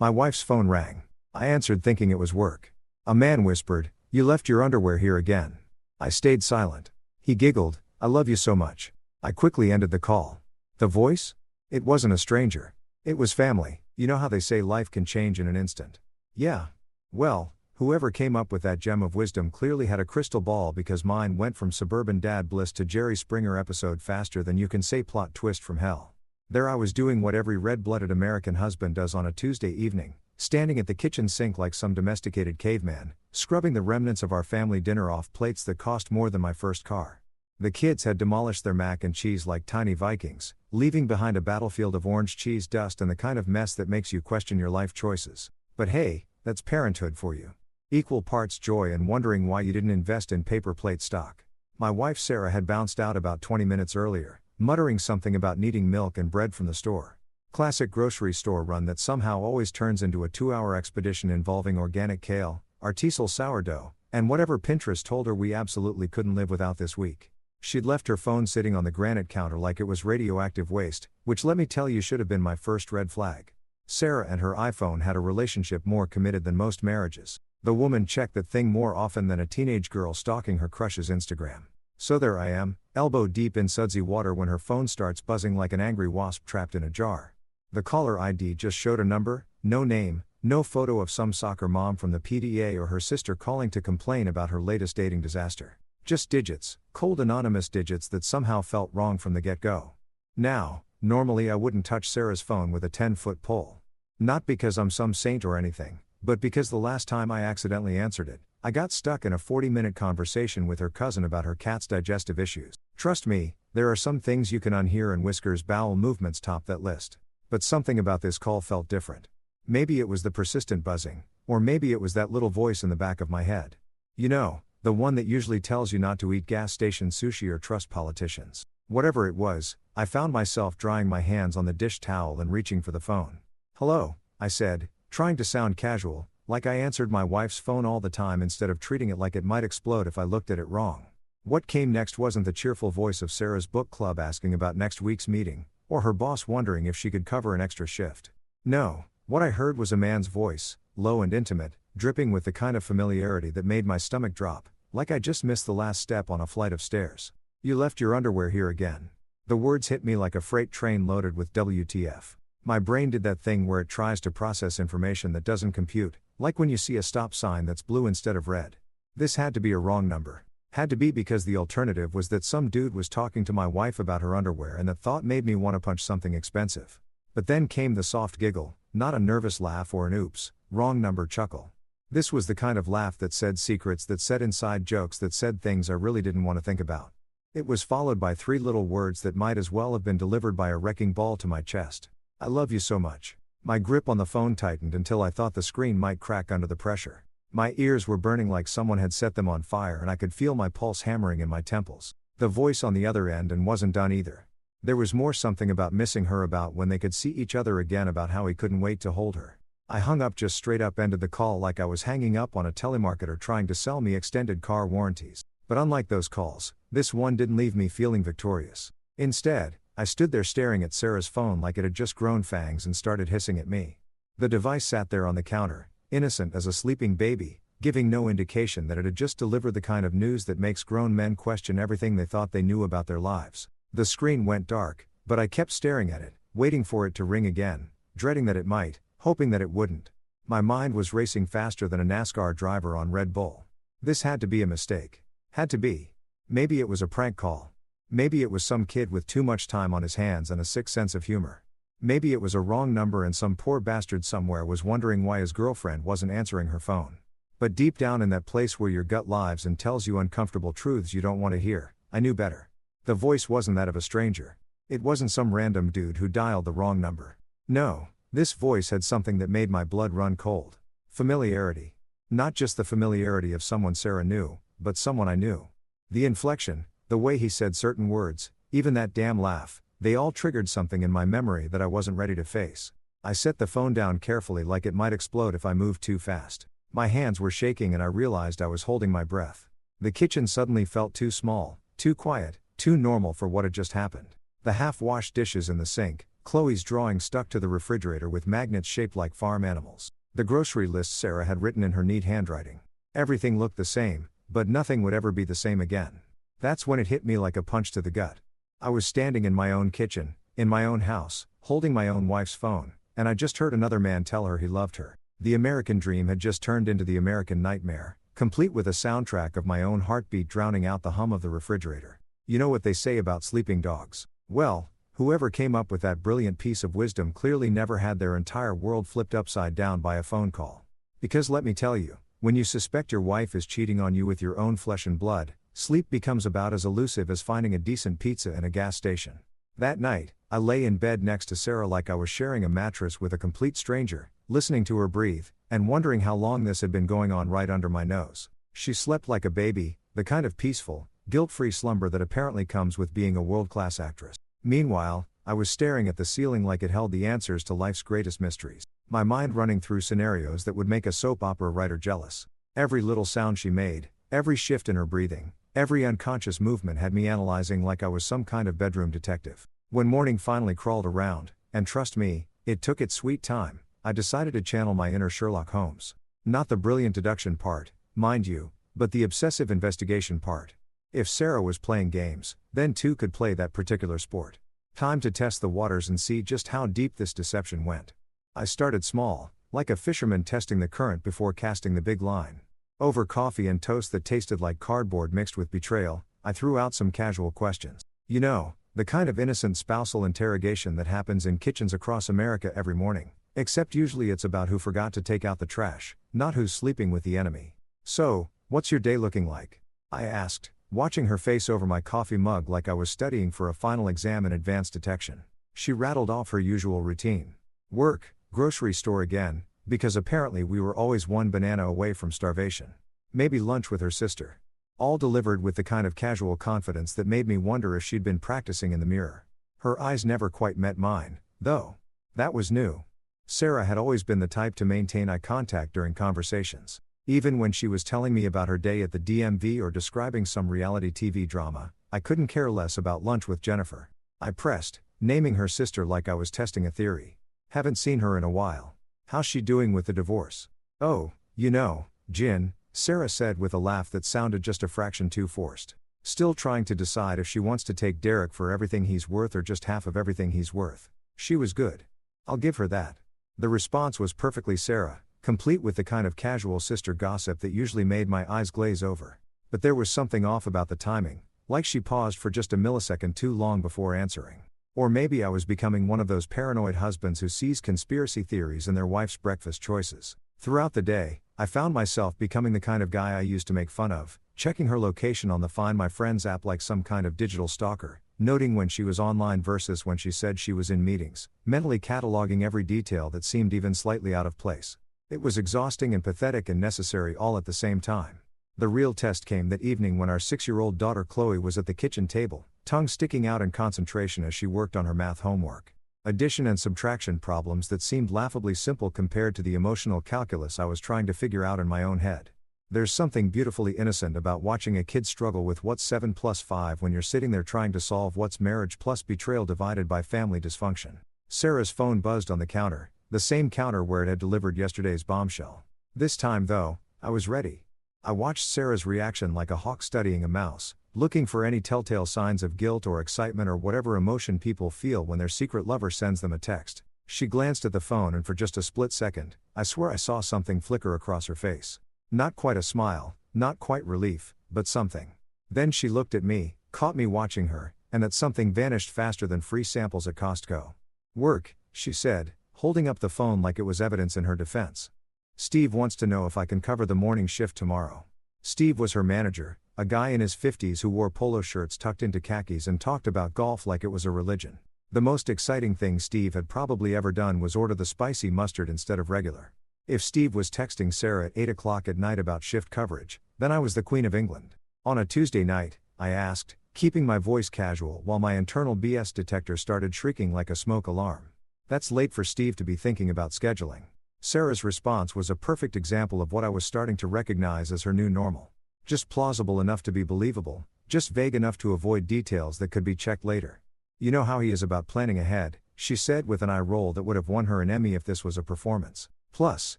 My wife's phone rang. I answered thinking it was work. A man whispered, "You left your underwear here again." I stayed silent. He giggled, "I love you so much." I quickly ended the call. The voice? It wasn't a stranger. It was family. You know how they say life can change in an instant? Yeah. Well, whoever came up with that gem of wisdom clearly had a crystal ball, because mine went from suburban dad bliss to Jerry Springer episode faster than you can say plot twist from hell. There I was doing what every red-blooded American husband does on a Tuesday evening, standing at the kitchen sink like some domesticated caveman, scrubbing the remnants of our family dinner off plates that cost more than my first car. The kids had demolished their mac and cheese like tiny Vikings, leaving behind a battlefield of orange cheese dust and the kind of mess that makes you question your life choices. But hey, that's parenthood for you. Equal parts joy and wondering why you didn't invest in paper plate stock. My wife Sarah had bounced out about 20 minutes earlier, muttering something about needing milk and bread from the store. Classic grocery store run that somehow always turns into a 2-hour expedition involving organic kale, artisanal sourdough, and whatever Pinterest told her we absolutely couldn't live without this week. She'd left her phone sitting on the granite counter like it was radioactive waste, which let me tell you should have been my first red flag. Sarah and her iPhone had a relationship more committed than most marriages. The woman checked that thing more often than a teenage girl stalking her crush's Instagram. So there I am, elbow deep in sudsy water when her phone starts buzzing like an angry wasp trapped in a jar. The caller ID just showed a number, no name, no photo of some soccer mom from the PTA or her sister calling to complain about her latest dating disaster. Just digits, cold anonymous digits that somehow felt wrong from the get-go. Now, normally I wouldn't touch Sarah's phone with a 10-foot pole. Not because I'm some saint or anything, but because the last time I accidentally answered it, I got stuck in a 40-minute conversation with her cousin about her cat's digestive issues. Trust me, there are some things you can unhear and Whisker's bowel movements top that list. But something about this call felt different. Maybe it was the persistent buzzing, or maybe it was that little voice in the back of my head. You know, the one that usually tells you not to eat gas station sushi or trust politicians. Whatever it was, I found myself drying my hands on the dish towel and reaching for the phone. "Hello," I said, trying to sound casual, like I answered my wife's phone all the time instead of treating it like it might explode if I looked at it wrong. What came next wasn't the cheerful voice of Sarah's book club asking about next week's meeting, or her boss wondering if she could cover an extra shift. No, what I heard was a man's voice, low and intimate, dripping with the kind of familiarity that made my stomach drop, like I just missed the last step on a flight of stairs. "You left your underwear here again." The words hit me like a freight train loaded with WTF. My brain did that thing where it tries to process information that doesn't compute, like when you see a stop sign that's blue instead of red. This had to be a wrong number. Had to be, because the alternative was that some dude was talking to my wife about her underwear, and that thought made me want to punch something expensive. But then came the soft giggle, not a nervous laugh or an oops, wrong number chuckle. This was the kind of laugh that said secrets, that said inside jokes, that said things I really didn't want to think about. It was followed by 3 little words that might as well have been delivered by a wrecking ball to my chest. "I love you so much." My grip on the phone tightened until I thought the screen might crack under the pressure. My ears were burning like someone had set them on fire, and I could feel my pulse hammering in my temples. The voice on the other end and wasn't done either. There was more something about missing her, about when they could see each other again, about how he couldn't wait to hold her. I hung up, just straight up ended the call like I was hanging up on a telemarketer trying to sell me extended car warranties. But unlike those calls, this one didn't leave me feeling victorious. Instead, I stood there staring at Sarah's phone like it had just grown fangs and started hissing at me. The device sat there on the counter, innocent as a sleeping baby, giving no indication that it had just delivered the kind of news that makes grown men question everything they thought they knew about their lives. The screen went dark, but I kept staring at it, waiting for it to ring again, dreading that it might, hoping that it wouldn't. My mind was racing faster than a NASCAR driver on Red Bull. This had to be a mistake. Had to be. Maybe it was a prank call. Maybe it was some kid with too much time on his hands and a sick sense of humor. Maybe it was a wrong number and some poor bastard somewhere was wondering why his girlfriend wasn't answering her phone. But deep down in that place where your gut lives and tells you uncomfortable truths you don't want to hear, I knew better. The voice wasn't that of a stranger. It wasn't some random dude who dialed the wrong number. No, this voice had something that made my blood run cold. Familiarity. Not just the familiarity of someone Sarah knew, but someone I knew. The inflection, the way he said certain words, even that damn laugh, they all triggered something in my memory that I wasn't ready to face. I set the phone down carefully like it might explode if I moved too fast. My hands were shaking and I realized I was holding my breath. The kitchen suddenly felt too small, too quiet, too normal for what had just happened. The half-washed dishes in the sink, Chloe's drawing stuck to the refrigerator with magnets shaped like farm animals. The grocery list Sarah had written in her neat handwriting. Everything looked the same, but nothing would ever be the same again. That's when it hit me like a punch to the gut. I was standing in my own kitchen, in my own house, holding my own wife's phone, and I just heard another man tell her he loved her. The American dream had just turned into the American nightmare, complete with a soundtrack of my own heartbeat drowning out the hum of the refrigerator. You know what they say about sleeping dogs? Well, whoever came up with that brilliant piece of wisdom clearly never had their entire world flipped upside down by a phone call. Because let me tell you, when you suspect your wife is cheating on you with your own flesh and blood, sleep becomes about as elusive as finding a decent pizza in a gas station. That night, I lay in bed next to Sarah like I was sharing a mattress with a complete stranger, listening to her breathe, and wondering how long this had been going on right under my nose. She slept like a baby, the kind of peaceful, guilt-free slumber that apparently comes with being a world-class actress. Meanwhile, I was staring at the ceiling like it held the answers to life's greatest mysteries, my mind running through scenarios that would make a soap opera writer jealous. Every little sound she made, every shift in her breathing, every unconscious movement had me analyzing like I was some kind of bedroom detective. When morning finally crawled around, and trust me, it took its sweet time, I decided to channel my inner Sherlock Holmes. Not the brilliant deduction part, mind you, but the obsessive investigation part. If Sarah was playing games, then two could play that particular sport. Time to test the waters and see just how deep this deception went. I started small, like a fisherman testing the current before casting the big line. Over coffee and toast that tasted like cardboard mixed with betrayal, I threw out some casual questions. You know, the kind of innocent spousal interrogation that happens in kitchens across America every morning, except usually it's about who forgot to take out the trash, not who's sleeping with the enemy. So, what's your day looking like? I asked, watching her face over my coffee mug like I was studying for a final exam in advanced detection. She rattled off her usual routine. Work, grocery store again, because apparently we were always one banana away from starvation. Maybe lunch with her sister. All delivered with the kind of casual confidence that made me wonder if she'd been practicing in the mirror. Her eyes never quite met mine, though. That was new. Sarah had always been the type to maintain eye contact during conversations. Even when she was telling me about her day at the DMV or describing some reality TV drama, I couldn't care less about lunch with Jennifer. I pressed, naming her sister like I was testing a theory. Haven't seen her in a while. How's she doing with the divorce? Oh, you know, Jin, Sarah said with a laugh that sounded just a fraction too forced. Still trying to decide if she wants to take Derek for everything he's worth or just half of everything he's worth. She was good. I'll give her that. The response was perfectly Sarah, complete with the kind of casual sister gossip that usually made my eyes glaze over. But there was something off about the timing, like she paused for just a millisecond too long before answering. Or maybe I was becoming one of those paranoid husbands who sees conspiracy theories in their wife's breakfast choices. Throughout the day, I found myself becoming the kind of guy I used to make fun of, checking her location on the Find My Friends app like some kind of digital stalker, noting when she was online versus when she said she was in meetings, mentally cataloging every detail that seemed even slightly out of place. It was exhausting and pathetic and necessary all at the same time. The real test came that evening when our 6-year-old daughter Chloe was at the kitchen table, tongue sticking out in concentration as she worked on her math homework. Addition and subtraction problems that seemed laughably simple compared to the emotional calculus I was trying to figure out in my own head. There's something beautifully innocent about watching a kid struggle with what's 7 plus 5 when you're sitting there trying to solve what's marriage plus betrayal divided by family dysfunction. Sarah's phone buzzed on the counter, the same counter where it had delivered yesterday's bombshell. This time though, I was ready. I watched Sarah's reaction like a hawk studying a mouse, looking for any telltale signs of guilt or excitement or whatever emotion people feel when their secret lover sends them a text. She glanced at the phone and for just a split second, I swear I saw something flicker across her face. Not quite a smile, not quite relief, but something. Then she looked at me, caught me watching her, and that something vanished faster than free samples at Costco. Work, she said, holding up the phone like it was evidence in her defense. Steve wants to know if I can cover the morning shift tomorrow. Steve was her manager, a guy in his 50s who wore polo shirts tucked into khakis and talked about golf like it was a religion. The most exciting thing Steve had probably ever done was order the spicy mustard instead of regular. If Steve was texting Sarah at 8 o'clock at night about shift coverage, then I was the Queen of England. On a Tuesday night, I asked, keeping my voice casual while my internal BS detector started shrieking like a smoke alarm. That's late for Steve to be thinking about scheduling. Sarah's response was a perfect example of what I was starting to recognize as her new normal. Just plausible enough to be believable, just vague enough to avoid details that could be checked later. You know how he is about planning ahead, she said with an eye roll that would have won her an Emmy if this was a performance. Plus,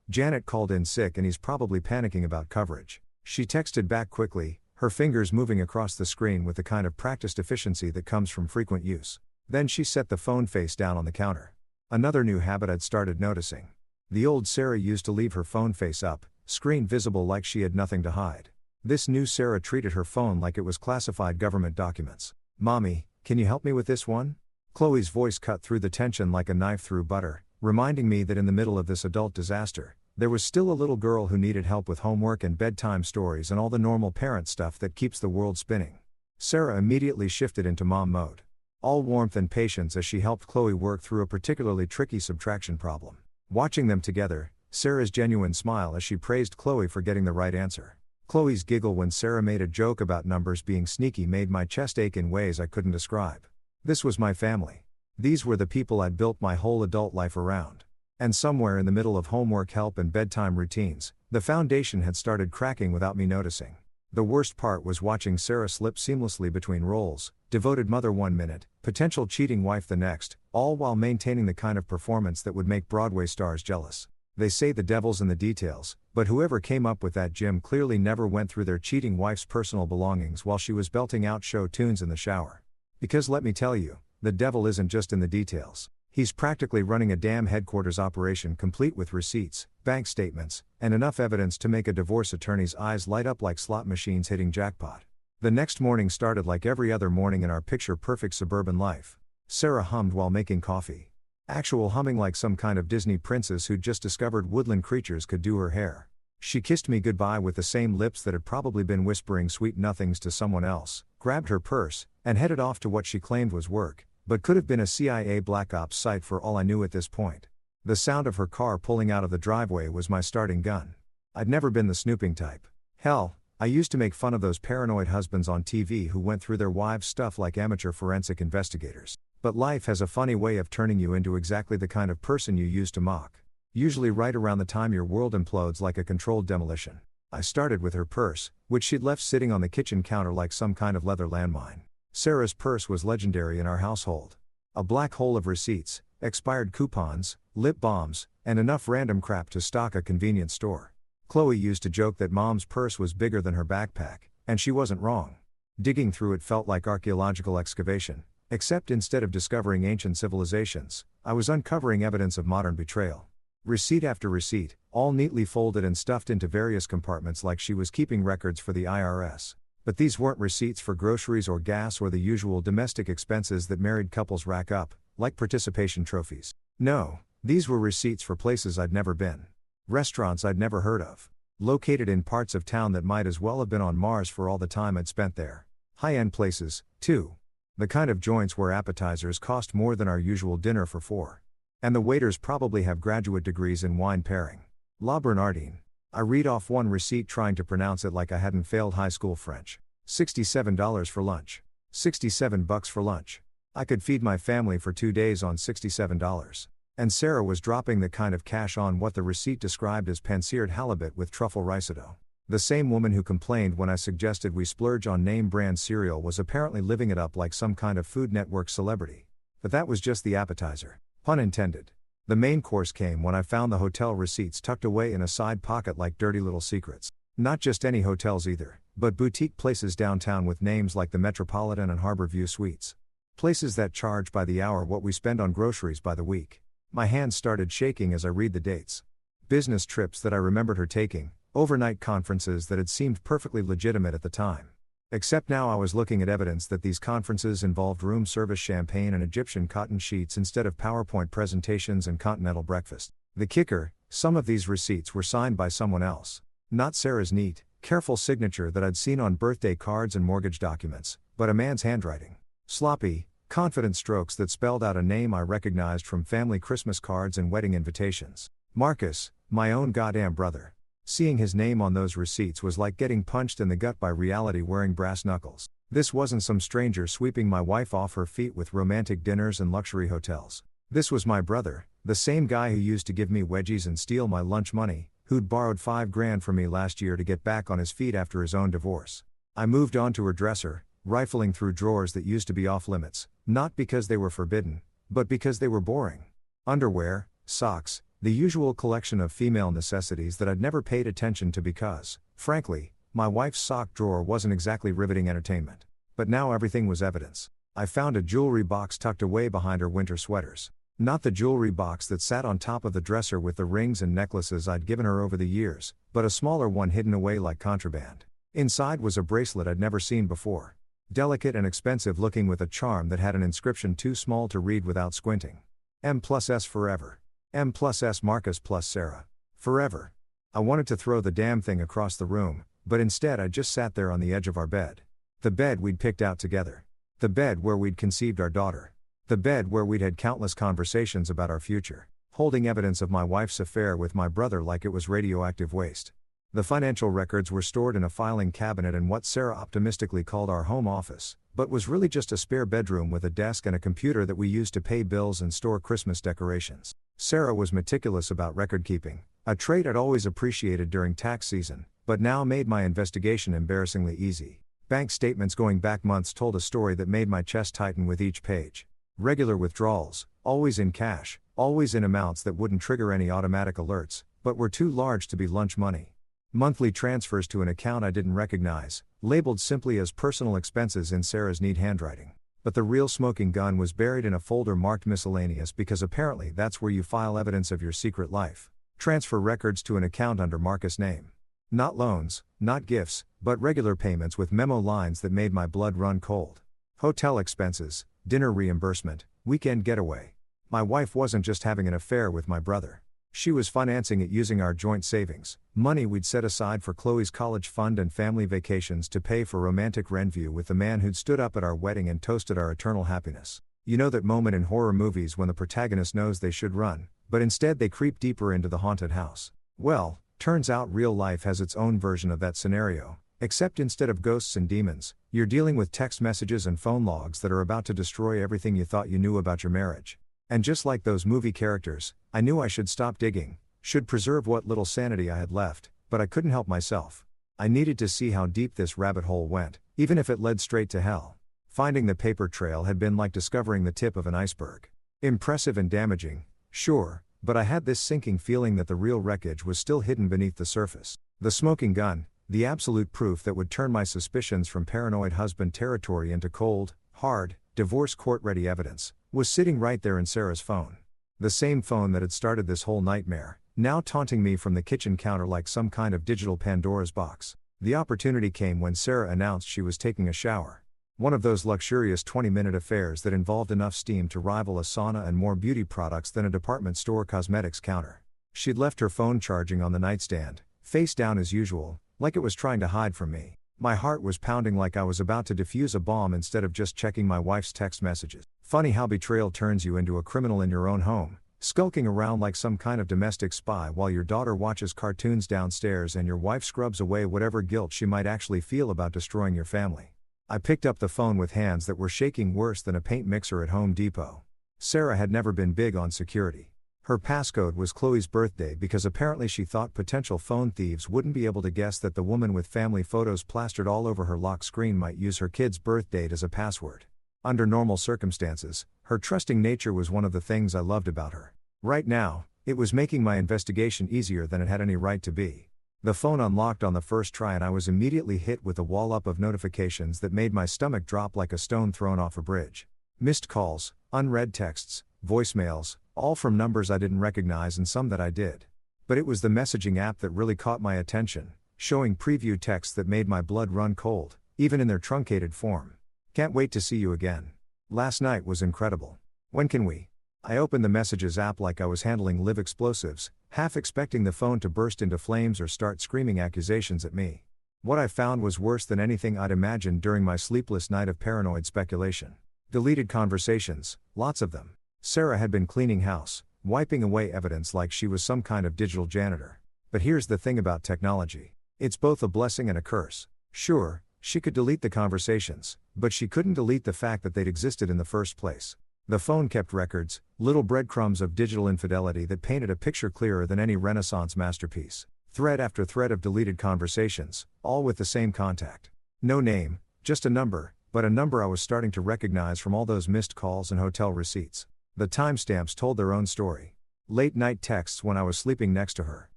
Janet called in sick and he's probably panicking about coverage. She texted back quickly, her fingers moving across the screen with the kind of practiced efficiency that comes from frequent use. Then she set the phone face down on the counter. Another new habit I'd started noticing. The old Sarah used to leave her phone face up, screen visible like she had nothing to hide. This new Sarah treated her phone like it was classified government documents. "Mommy, can you help me with this one?" Chloe's voice cut through the tension like a knife through butter, reminding me that in the middle of this adult disaster, there was still a little girl who needed help with homework and bedtime stories and all the normal parent stuff that keeps the world spinning. Sarah immediately shifted into mom mode. All warmth and patience as she helped Chloe work through a particularly tricky subtraction problem. Watching them together, Sarah's genuine smile as she praised Chloe for getting the right answer. Chloe's giggle when Sarah made a joke about numbers being sneaky made my chest ache in ways I couldn't describe. This was my family. These were the people I'd built my whole adult life around. And somewhere in the middle of homework help and bedtime routines, the foundation had started cracking without me noticing. The worst part was watching Sarah slip seamlessly between roles, devoted mother 1 minute, potential cheating wife the next, all while maintaining the kind of performance that would make Broadway stars jealous. They say the devil's in the details, but whoever came up with that gym clearly never went through their cheating wife's personal belongings while she was belting out show tunes in the shower. Because let me tell you, the devil isn't just in the details. He's practically running a damn headquarters operation complete with receipts, bank statements, and enough evidence to make a divorce attorney's eyes light up like slot machines hitting jackpot. The next morning started like every other morning in our picture-perfect suburban life. Sarah hummed while making coffee. Actual humming like some kind of Disney princess who'd just discovered woodland creatures could do her hair. She kissed me goodbye with the same lips that had probably been whispering sweet nothings to someone else, grabbed her purse, and headed off to what she claimed was work, but could have been a CIA Black Ops site for all I knew at this point. The sound of her car pulling out of the driveway was my starting gun. I'd never been the snooping type. Hell, I used to make fun of those paranoid husbands on TV who went through their wives' stuff like amateur forensic investigators. But life has a funny way of turning you into exactly the kind of person you used to mock. Usually right around the time your world implodes like a controlled demolition. I started with her purse, which she'd left sitting on the kitchen counter like some kind of leather landmine. Sarah's purse was legendary in our household. A black hole of receipts, expired coupons, lip balms, and enough random crap to stock a convenience store. Chloe used to joke that mom's purse was bigger than her backpack, and she wasn't wrong. Digging through it felt like archaeological excavation, except instead of discovering ancient civilizations, I was uncovering evidence of modern betrayal. Receipt after receipt, all neatly folded and stuffed into various compartments like she was keeping records for the IRS. But these weren't receipts for groceries or gas or the usual domestic expenses that married couples rack up, like participation trophies. No, these were receipts for places I'd never been. Restaurants I'd never heard of. Located in parts of town that might as well have been on Mars for all the time I'd spent there. High-end places, too. The kind of joints where appetizers cost more than our usual dinner for four. And the waiters probably have graduate degrees in wine pairing. La Bernardine. I read off one receipt trying to pronounce it like I hadn't failed high school French. $67 for lunch. $67 for lunch. I could feed my family for 2 days on $67. And Sarah was dropping the kind of cash on what the receipt described as pan-seared halibut with truffle risotto. The same woman who complained when I suggested we splurge on name-brand cereal was apparently living it up like some kind of Food Network celebrity. But that was just the appetizer. Pun intended. The main course came when I found the hotel receipts tucked away in a side pocket like dirty little secrets. Not just any hotels either, but boutique places downtown with names like the Metropolitan and Harborview Suites. Places that charge by the hour what we spend on groceries by the week. My hands started shaking as I read the dates. Business trips that I remembered her taking, overnight conferences that had seemed perfectly legitimate at the time. Except now I was looking at evidence that these conferences involved room service champagne and Egyptian cotton sheets instead of PowerPoint presentations and continental breakfast. The kicker, some of these receipts were signed by someone else. Not Sarah's neat, careful signature that I'd seen on birthday cards and mortgage documents, but a man's handwriting. Sloppy, confident strokes that spelled out a name I recognized from family Christmas cards and wedding invitations. Marcus, my own goddamn brother. Seeing his name on those receipts was like getting punched in the gut by reality wearing brass knuckles. This wasn't some stranger sweeping my wife off her feet with romantic dinners and luxury hotels. This was my brother, the same guy who used to give me wedgies and steal my lunch money, who'd borrowed $5,000 from me last year to get back on his feet after his own divorce. I moved on to her dresser, rifling through drawers that used to be off limits, not because they were forbidden, but because they were boring. Underwear, socks, the usual collection of female necessities that I'd never paid attention to because, frankly, my wife's sock drawer wasn't exactly riveting entertainment. But now everything was evidence. I found a jewelry box tucked away behind her winter sweaters. Not the jewelry box that sat on top of the dresser with the rings and necklaces I'd given her over the years, but a smaller one hidden away like contraband. Inside was a bracelet I'd never seen before. Delicate and expensive looking with a charm that had an inscription too small to read without squinting. M+S forever. M+S Marcus plus Sarah. Forever. I wanted to throw the damn thing across the room, but instead I just sat there on the edge of our bed. The bed we'd picked out together. The bed where we'd conceived our daughter. The bed where we'd had countless conversations about our future, holding evidence of my wife's affair with my brother like it was radioactive waste. The financial records were stored in a filing cabinet in what Sarah optimistically called our home office, but was really just a spare bedroom with a desk and a computer that we used to pay bills and store Christmas decorations. Sarah was meticulous about record keeping, a trait I'd always appreciated during tax season, but now made my investigation embarrassingly easy. Bank statements going back months told a story that made my chest tighten with each page. Regular withdrawals, always in cash, always in amounts that wouldn't trigger any automatic alerts, but were too large to be lunch money. Monthly transfers to an account I didn't recognize, labeled simply as personal expenses in Sarah's neat handwriting. But the real smoking gun was buried in a folder marked miscellaneous because apparently that's where you file evidence of your secret life. Transfer records to an account under Marcus' name. Not loans, not gifts, but regular payments with memo lines that made my blood run cold. Hotel expenses, dinner reimbursement, weekend getaway. My wife wasn't just having an affair with my brother. She was financing it using our joint savings, money we'd set aside for Chloe's college fund and family vacations to pay for romantic rendezvous with the man who'd stood up at our wedding and toasted our eternal happiness. You know that moment in horror movies when the protagonist knows they should run, but instead they creep deeper into the haunted house. Well, turns out real life has its own version of that scenario, except instead of ghosts and demons, you're dealing with text messages and phone logs that are about to destroy everything you thought you knew about your marriage. And just like those movie characters, I knew I should stop digging, should preserve what little sanity I had left, but I couldn't help myself. I needed to see how deep this rabbit hole went, even if it led straight to hell. Finding the paper trail had been like discovering the tip of an iceberg. Impressive and damaging, sure, but I had this sinking feeling that the real wreckage was still hidden beneath the surface. The smoking gun, the absolute proof that would turn my suspicions from paranoid husband territory into cold, hard, divorce court-ready evidence, was sitting right there in Sarah's phone. The same phone that had started this whole nightmare, now taunting me from the kitchen counter like some kind of digital Pandora's box. The opportunity came when Sarah announced she was taking a shower. One of those luxurious 20-minute affairs that involved enough steam to rival a sauna and more beauty products than a department store cosmetics counter. She'd left her phone charging on the nightstand, face down as usual, like it was trying to hide from me. My heart was pounding like I was about to defuse a bomb instead of just checking my wife's text messages. Funny how betrayal turns you into a criminal in your own home, skulking around like some kind of domestic spy while your daughter watches cartoons downstairs and your wife scrubs away whatever guilt she might actually feel about destroying your family. I picked up the phone with hands that were shaking worse than a paint mixer at Home Depot. Sarah had never been big on security. Her passcode was Chloe's birthday because apparently she thought potential phone thieves wouldn't be able to guess that the woman with family photos plastered all over her lock screen might use her kid's birth date as a password. Under normal circumstances, her trusting nature was one of the things I loved about her. Right now, it was making my investigation easier than it had any right to be. The phone unlocked on the first try and I was immediately hit with a wall-up of notifications that made my stomach drop like a stone thrown off a bridge. Missed calls, unread texts, voicemails, all from numbers I didn't recognize and some that I did. But it was the messaging app that really caught my attention, showing preview texts that made my blood run cold, even in their truncated form. Can't wait to see you again. Last night was incredible. When can we? I opened the messages app like I was handling live explosives, half expecting the phone to burst into flames or start screaming accusations at me. What I found was worse than anything I'd imagined during my sleepless night of paranoid speculation. Deleted conversations, lots of them. Sarah had been cleaning house, wiping away evidence like she was some kind of digital janitor. But here's the thing about technology. It's both a blessing and a curse. Sure, she could delete the conversations, but she couldn't delete the fact that they'd existed in the first place. The phone kept records, little breadcrumbs of digital infidelity that painted a picture clearer than any Renaissance masterpiece. Thread after thread of deleted conversations, all with the same contact. No name, just a number, but a number I was starting to recognize from all those missed calls and hotel receipts. The timestamps told their own story. Late night texts when I was sleeping next to her.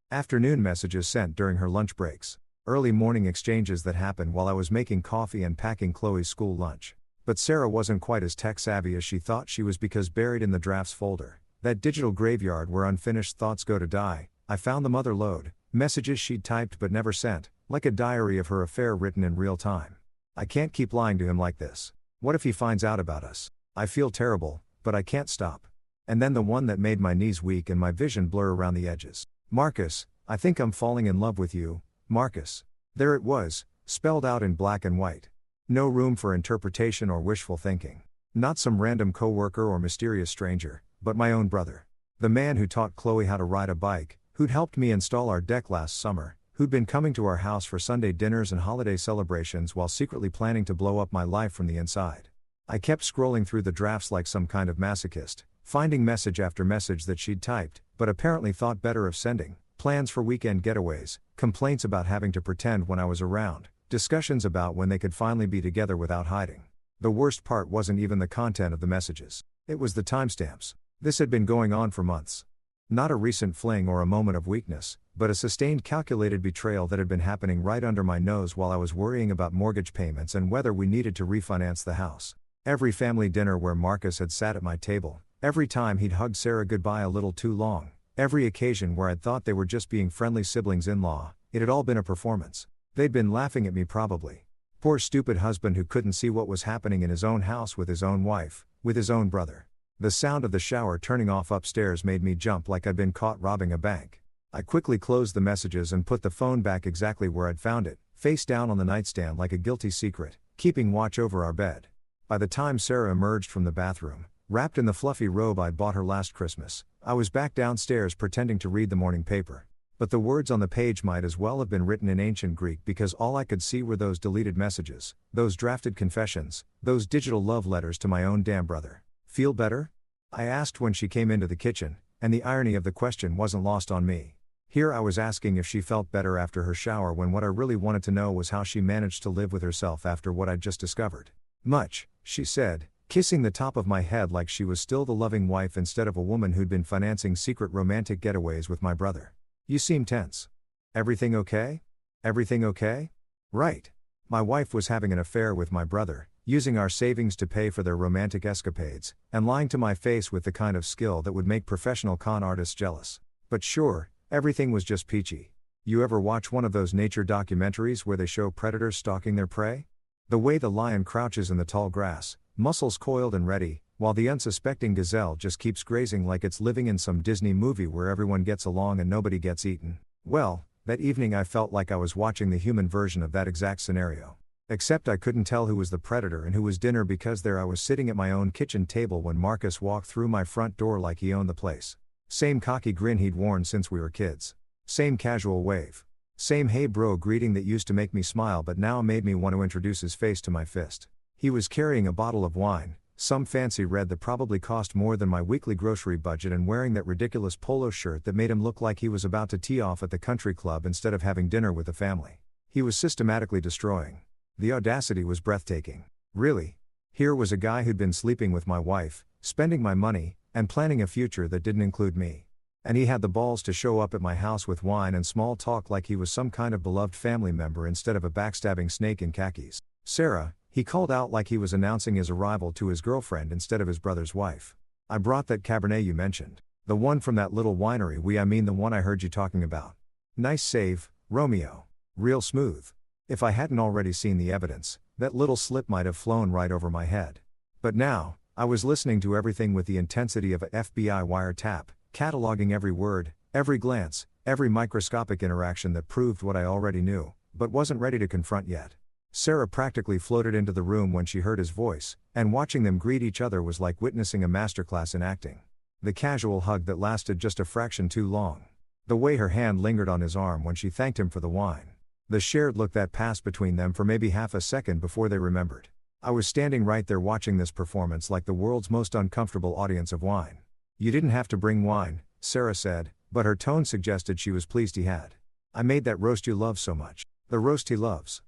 Afternoon messages sent during her lunch breaks. Early morning exchanges that happened while I was making coffee and packing Chloe's school lunch. But Sarah wasn't quite as tech savvy as she thought she was, because buried in the drafts folder, that digital graveyard where unfinished thoughts go to die, I found the mother lode, messages she'd typed but never sent, like a diary of her affair written in real time. I can't keep lying to him like this. What if he finds out about us? I feel terrible, but I can't stop. And then the one that made my knees weak and my vision blur around the edges. Marcus, I think I'm falling in love with you, Marcus. There it was, spelled out in black and white. No room for interpretation or wishful thinking. Not some random coworker or mysterious stranger, but my own brother. The man who taught Chloe how to ride a bike, who'd helped me install our deck last summer, who'd been coming to our house for Sunday dinners and holiday celebrations while secretly planning to blow up my life from the inside. I kept scrolling through the drafts like some kind of masochist, finding message after message that she'd typed, but apparently thought better of sending. Plans for weekend getaways, complaints about having to pretend when I was around, discussions about when they could finally be together without hiding. The worst part wasn't even the content of the messages. It was the timestamps. This had been going on for months. Not a recent fling or a moment of weakness, but a sustained calculated betrayal that had been happening right under my nose while I was worrying about mortgage payments and whether we needed to refinance the house. Every family dinner where Marcus had sat at my table, every time he'd hugged Sarah goodbye a little too long, every occasion where I'd thought they were just being friendly siblings-in-law, it had all been a performance. They'd been laughing at me probably. Poor stupid husband who couldn't see what was happening in his own house with his own wife, with his own brother. The sound of the shower turning off upstairs made me jump like I'd been caught robbing a bank. I quickly closed the messages and put the phone back exactly where I'd found it, face down on the nightstand like a guilty secret, keeping watch over our bed. By the time Sarah emerged from the bathroom, wrapped in the fluffy robe I'd bought her last Christmas, I was back downstairs pretending to read the morning paper. But the words on the page might as well have been written in ancient Greek, because all I could see were those deleted messages, those drafted confessions, those digital love letters to my own damn brother. Feel better? I asked when she came into the kitchen, and the irony of the question wasn't lost on me. Here I was asking if she felt better after her shower when what I really wanted to know was how she managed to live with herself after what I'd just discovered. Much, she said, kissing the top of my head like she was still the loving wife instead of a woman who'd been financing secret romantic getaways with my brother. You seem tense. Everything okay? Everything okay? Right. My wife was having an affair with my brother, using our savings to pay for their romantic escapades, and lying to my face with the kind of skill that would make professional con artists jealous. But sure, everything was just peachy. You ever watch one of those nature documentaries where they show predators stalking their prey? The way the lion crouches in the tall grass, muscles coiled and ready, while the unsuspecting gazelle just keeps grazing like it's living in some Disney movie where everyone gets along and nobody gets eaten. Well, that evening I felt like I was watching the human version of that exact scenario. Except I couldn't tell who was the predator and who was dinner, because there I was sitting at my own kitchen table when Marcus walked through my front door like he owned the place. Same cocky grin he'd worn since we were kids. Same casual wave. Same hey bro greeting that used to make me smile but now made me want to introduce his face to my fist. He was carrying a bottle of wine, some fancy red that probably cost more than my weekly grocery budget, and wearing that ridiculous polo shirt that made him look like he was about to tee off at the country club instead of having dinner with the family. He was systematically destroying. The audacity was breathtaking. Really? Here was a guy who'd been sleeping with my wife, spending my money, and planning a future that didn't include me. And he had the balls to show up at my house with wine and small talk like he was some kind of beloved family member instead of a backstabbing snake in khakis. Sarah, he called out like he was announcing his arrival to his girlfriend instead of his brother's wife. I brought that Cabernet you mentioned. The one from that little winery I mean the one I heard you talking about. Nice save, Romeo. Real smooth. If I hadn't already seen the evidence, that little slip might have flown right over my head. But now, I was listening to everything with the intensity of a FBI wiretap, cataloging every word, every glance, every microscopic interaction that proved what I already knew, but wasn't ready to confront yet. Sarah practically floated into the room when she heard his voice, and watching them greet each other was like witnessing a masterclass in acting. The casual hug that lasted just a fraction too long. The way her hand lingered on his arm when she thanked him for the wine. The shared look that passed between them for maybe half a second before they remembered. I was standing right there watching this performance like the world's most uncomfortable audience of wine. You didn't have to bring wine, Sarah said, but her tone suggested she was pleased he had. I made that roast you love so much. The roast he loves.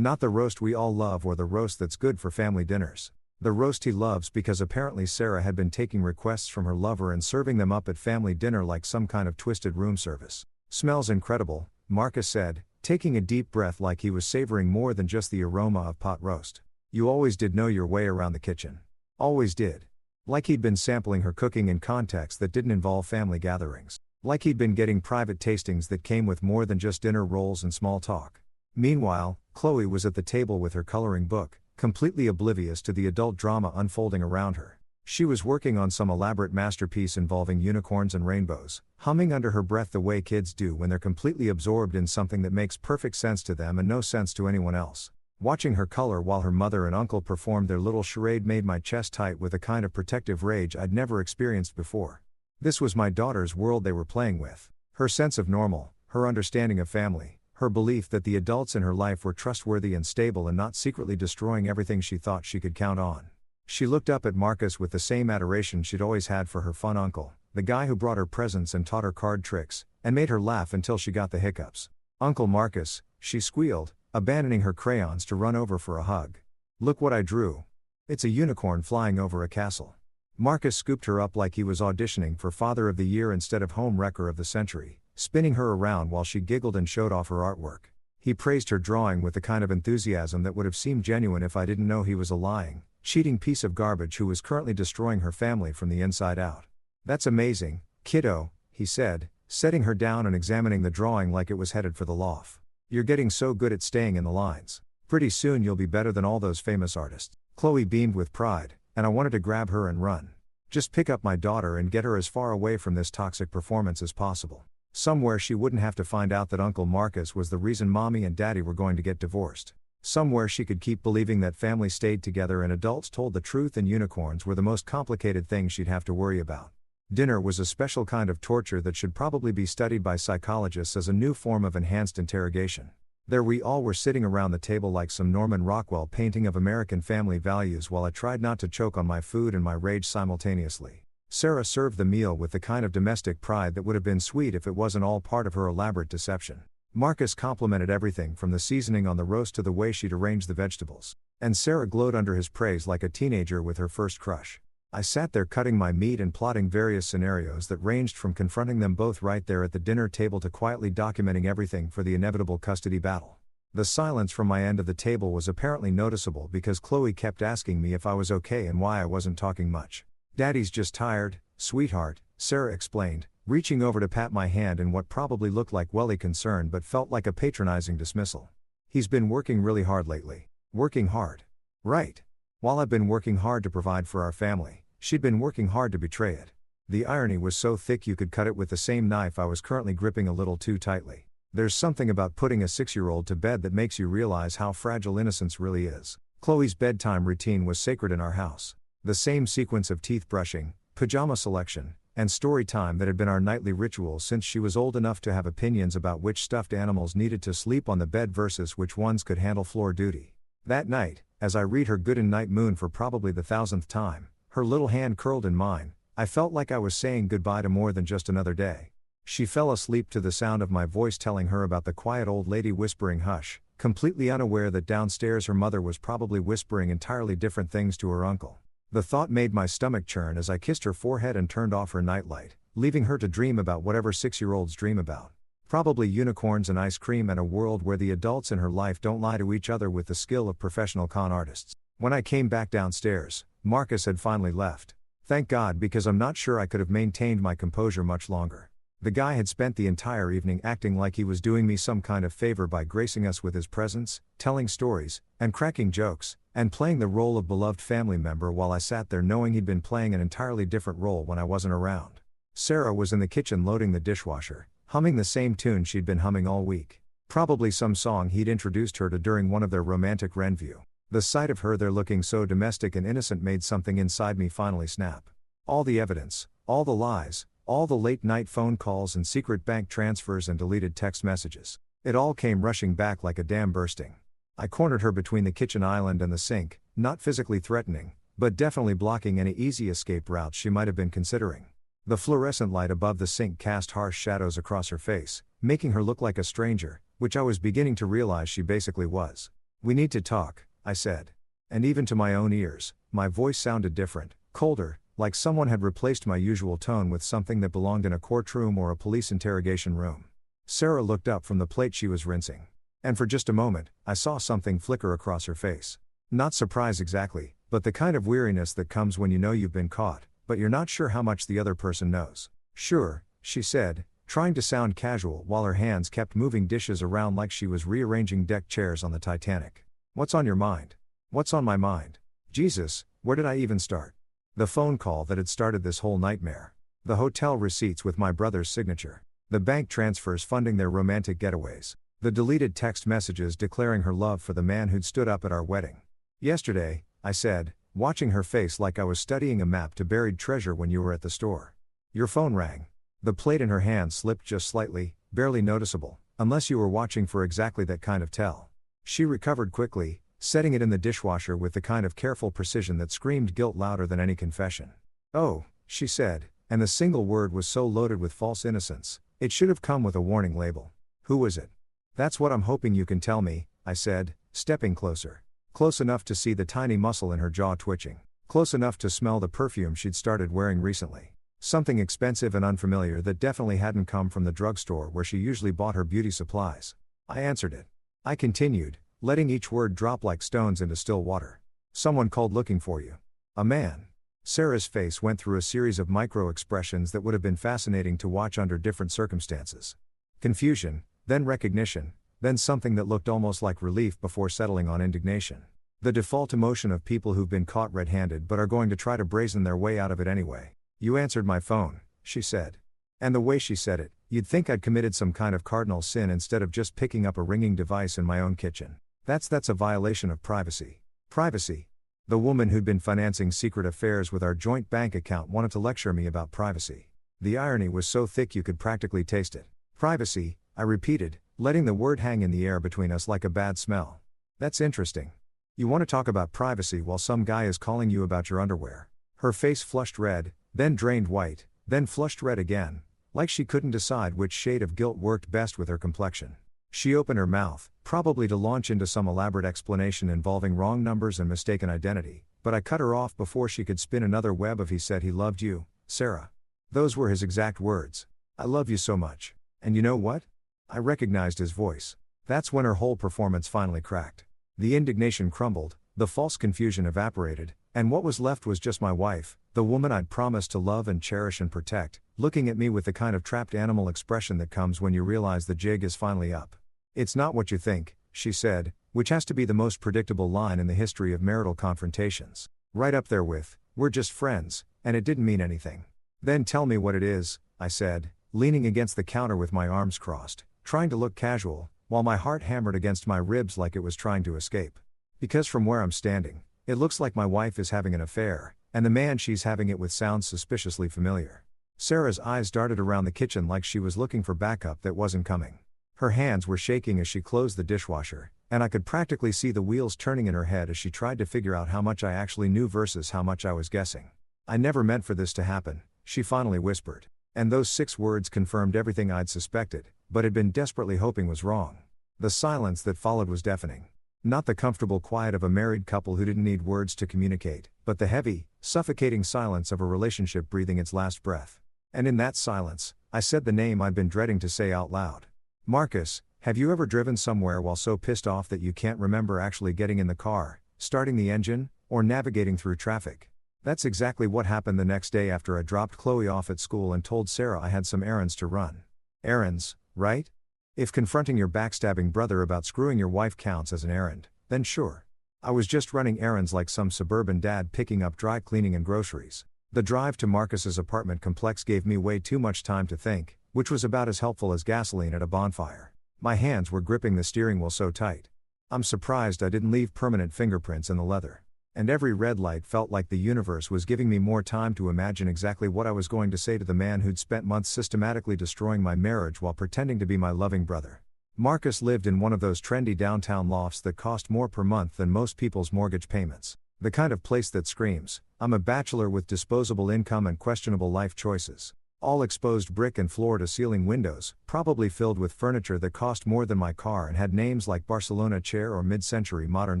Not the roast we all love or the roast that's good for family dinners. The roast he loves because apparently Sarah had been taking requests from her lover and serving them up at family dinner like some kind of twisted room service. Smells incredible, Marcus said, taking a deep breath like he was savoring more than just the aroma of pot roast. You always did know your way around the kitchen. Always did. Like he'd been sampling her cooking in contexts that didn't involve family gatherings. Like he'd been getting private tastings that came with more than just dinner rolls and small talk. Meanwhile, Chloe was at the table with her coloring book, completely oblivious to the adult drama unfolding around her. She was working on some elaborate masterpiece involving unicorns and rainbows, humming under her breath the way kids do when they're completely absorbed in something that makes perfect sense to them and no sense to anyone else. Watching her color while her mother and uncle performed their little charade made my chest tight with a kind of protective rage I'd never experienced before. This was my daughter's world they were playing with. Her sense of normal, her understanding of family, her belief that the adults in her life were trustworthy and stable and not secretly destroying everything she thought she could count on. She looked up at Marcus with the same adoration she'd always had for her fun uncle, the guy who brought her presents and taught her card tricks, and made her laugh until she got the hiccups. "Uncle Marcus," she squealed, abandoning her crayons to run over for a hug. "Look what I drew. It's a unicorn flying over a castle." Marcus scooped her up like he was auditioning for Father of the Year instead of Home Wrecker of the Century, spinning her around while she giggled and showed off her artwork. He praised her drawing with the kind of enthusiasm that would have seemed genuine if I didn't know he was a lying, cheating piece of garbage who was currently destroying her family from the inside out. "That's amazing, kiddo," he said, setting her down and examining the drawing like it was headed for the loft. "You're getting so good at staying in the lines. Pretty soon you'll be better than all those famous artists." Chloe beamed with pride, and I wanted to grab her and run. Just pick up my daughter and get her as far away from this toxic performance as possible. Somewhere she wouldn't have to find out that Uncle Marcus was the reason Mommy and Daddy were going to get divorced. Somewhere she could keep believing that family stayed together and adults told the truth and unicorns were the most complicated thing she'd have to worry about. Dinner was a special kind of torture that should probably be studied by psychologists as a new form of enhanced interrogation. There we all were sitting around the table like some Norman Rockwell painting of American family values while I tried not to choke on my food and my rage simultaneously. Sarah served the meal with the kind of domestic pride that would have been sweet if it wasn't all part of her elaborate deception. Marcus complimented everything from the seasoning on the roast to the way she'd arranged the vegetables. And Sarah glowed under his praise like a teenager with her first crush. I sat there cutting my meat and plotting various scenarios that ranged from confronting them both right there at the dinner table to quietly documenting everything for the inevitable custody battle. The silence from my end of the table was apparently noticeable because Chloe kept asking me if I was okay and why I wasn't talking much. "Daddy's just tired, sweetheart," Sarah explained, reaching over to pat my hand in what probably looked like welly concern but felt like a patronizing dismissal. "He's been working really hard lately." Working hard. Right. While I've been working hard to provide for our family, she'd been working hard to betray it. The irony was so thick you could cut it with the same knife I was currently gripping a little too tightly. There's something about putting a 6-year-old to bed that makes you realize how fragile innocence really is. Chloe's bedtime routine was sacred in our house. The same sequence of teeth brushing, pajama selection, and story time that had been our nightly ritual since she was old enough to have opinions about which stuffed animals needed to sleep on the bed versus which ones could handle floor duty. That night, as I read her good-night moon for probably the 1000th time, her little hand curled in mine, I felt like I was saying goodbye to more than just another day. She fell asleep to the sound of my voice telling her about the quiet old lady whispering hush, completely unaware that downstairs her mother was probably whispering entirely different things to her uncle. The thought made my stomach churn as I kissed her forehead and turned off her nightlight, leaving her to dream about whatever 6-year-olds dream about. Probably unicorns and ice cream and a world where the adults in her life don't lie to each other with the skill of professional con artists. When I came back downstairs, Marcus had finally left. Thank God, because I'm not sure I could have maintained my composure much longer. The guy had spent the entire evening acting like he was doing me some kind of favor by gracing us with his presence, telling stories, and cracking jokes, and playing the role of beloved family member while I sat there knowing he'd been playing an entirely different role when I wasn't around. Sarah was in the kitchen loading the dishwasher, humming the same tune she'd been humming all week. Probably some song he'd introduced her to during one of their romantic rendezvous. The sight of her there looking so domestic and innocent made something inside me finally snap. All the evidence, all the lies, all the late-night phone calls and secret bank transfers and deleted text messages. It all came rushing back like a dam bursting. I cornered her between the kitchen island and the sink, not physically threatening, but definitely blocking any easy escape routes she might have been considering. The fluorescent light above the sink cast harsh shadows across her face, making her look like a stranger, which I was beginning to realize she basically was. "We need to talk," I said. And even to my own ears, my voice sounded different, colder, like someone had replaced my usual tone with something that belonged in a courtroom or a police interrogation room. Sarah looked up from the plate she was rinsing. And for just a moment, I saw something flicker across her face. Not surprise exactly, but the kind of weariness that comes when you know you've been caught, but you're not sure how much the other person knows. "Sure," she said, trying to sound casual while her hands kept moving dishes around like she was rearranging deck chairs on the Titanic. "What's on your mind?" "What's on my mind? Jesus, where did I even start?" The phone call that had started this whole nightmare. The hotel receipts with my brother's signature. The bank transfers funding their romantic getaways. The deleted text messages declaring her love for the man who'd stood up at our wedding. "Yesterday," I said, watching her face like I was studying a map to buried treasure when you were at the store. "Your phone rang." The plate in her hand slipped just slightly, barely noticeable, unless you were watching for exactly that kind of tell. She recovered quickly, setting it in the dishwasher with the kind of careful precision that screamed guilt louder than any confession. "Oh," she said, and the single word was so loaded with false innocence, it should have come with a warning label. "Who was it?" "That's what I'm hoping you can tell me," I said, stepping closer. Close enough to see the tiny muscle in her jaw twitching. Close enough to smell the perfume she'd started wearing recently. Something expensive and unfamiliar that definitely hadn't come from the drugstore where she usually bought her beauty supplies. I answered it. I continued, letting each word drop like stones into still water. "Someone called looking for you." "A man." Sarah's face went through a series of micro-expressions that would have been fascinating to watch under different circumstances. Confusion, then recognition, then something that looked almost like relief before settling on indignation. The default emotion of people who've been caught red-handed but are going to try to brazen their way out of it anyway. "You answered my phone," she said. And the way she said it, you'd think I'd committed some kind of cardinal sin instead of just picking up a ringing device in my own kitchen. That's a violation of privacy. Privacy. The woman who'd been financing secret affairs with our joint bank account wanted to lecture me about privacy. The irony was so thick you could practically taste it. "Privacy," I repeated, letting the word hang in the air between us like a bad smell. "That's interesting. You want to talk about privacy while some guy is calling you about your underwear." Her face flushed red, then drained white, then flushed red again, like she couldn't decide which shade of guilt worked best with her complexion. She opened her mouth, probably to launch into some elaborate explanation involving wrong numbers and mistaken identity, but I cut her off before she could spin another web of "He said he loved you, Sarah." Those were his exact words. "I love you so much. And you know what?" I recognized his voice. That's when her whole performance finally cracked. The indignation crumbled, the false confusion evaporated, and what was left was just my wife, the woman I'd promised to love and cherish and protect, looking at me with the kind of trapped animal expression that comes when you realize the jig is finally up. "It's not what you think," she said, which has to be the most predictable line in the history of marital confrontations. Right up there with, "We're just friends, and it didn't mean anything." "Then tell me what it is," I said, leaning against the counter with my arms crossed, trying to look casual, while my heart hammered against my ribs like it was trying to escape. Because from where I'm standing, it looks like my wife is having an affair, and the man she's having it with sounds suspiciously familiar. Sarah's eyes darted around the kitchen like she was looking for backup that wasn't coming. Her hands were shaking as she closed the dishwasher, and I could practically see the wheels turning in her head as she tried to figure out how much I actually knew versus how much I was guessing. "I never meant for this to happen," she finally whispered. And those 6 words confirmed everything I'd suspected, but had been desperately hoping was wrong. The silence that followed was deafening. Not the comfortable quiet of a married couple who didn't need words to communicate, but the heavy, suffocating silence of a relationship breathing its last breath. And in that silence, I said the name I'd been dreading to say out loud. "Marcus, have you ever driven somewhere while so pissed off that you can't remember actually getting in the car, starting the engine, or navigating through traffic?" That's exactly what happened the next day after I dropped Chloe off at school and told Sarah I had some errands to run. Errands, right? If confronting your backstabbing brother about screwing your wife counts as an errand, then sure. I was just running errands like some suburban dad picking up dry cleaning and groceries. The drive to Marcus's apartment complex gave me way too much time to think, which was about as helpful as gasoline at a bonfire. My hands were gripping the steering wheel so tight. I'm surprised I didn't leave permanent fingerprints in the leather. And every red light felt like the universe was giving me more time to imagine exactly what I was going to say to the man who'd spent months systematically destroying my marriage while pretending to be my loving brother. Marcus lived in one of those trendy downtown lofts that cost more per month than most people's mortgage payments. The kind of place that screams, "I'm a bachelor with disposable income and questionable life choices." All exposed brick and floor-to-ceiling windows, probably filled with furniture that cost more than my car and had names like Barcelona chair or mid-century modern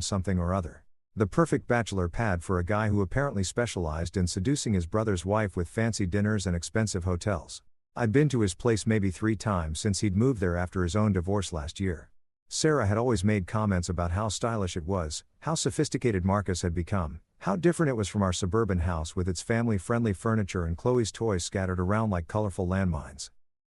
something or other. The perfect bachelor pad for a guy who apparently specialized in seducing his brother's wife with fancy dinners and expensive hotels. I'd been to his place maybe 3 times since he'd moved there after his own divorce last year. Sarah had always made comments about how stylish it was, how sophisticated Marcus had become, how different it was from our suburban house with its family-friendly furniture and Chloe's toys scattered around like colorful landmines.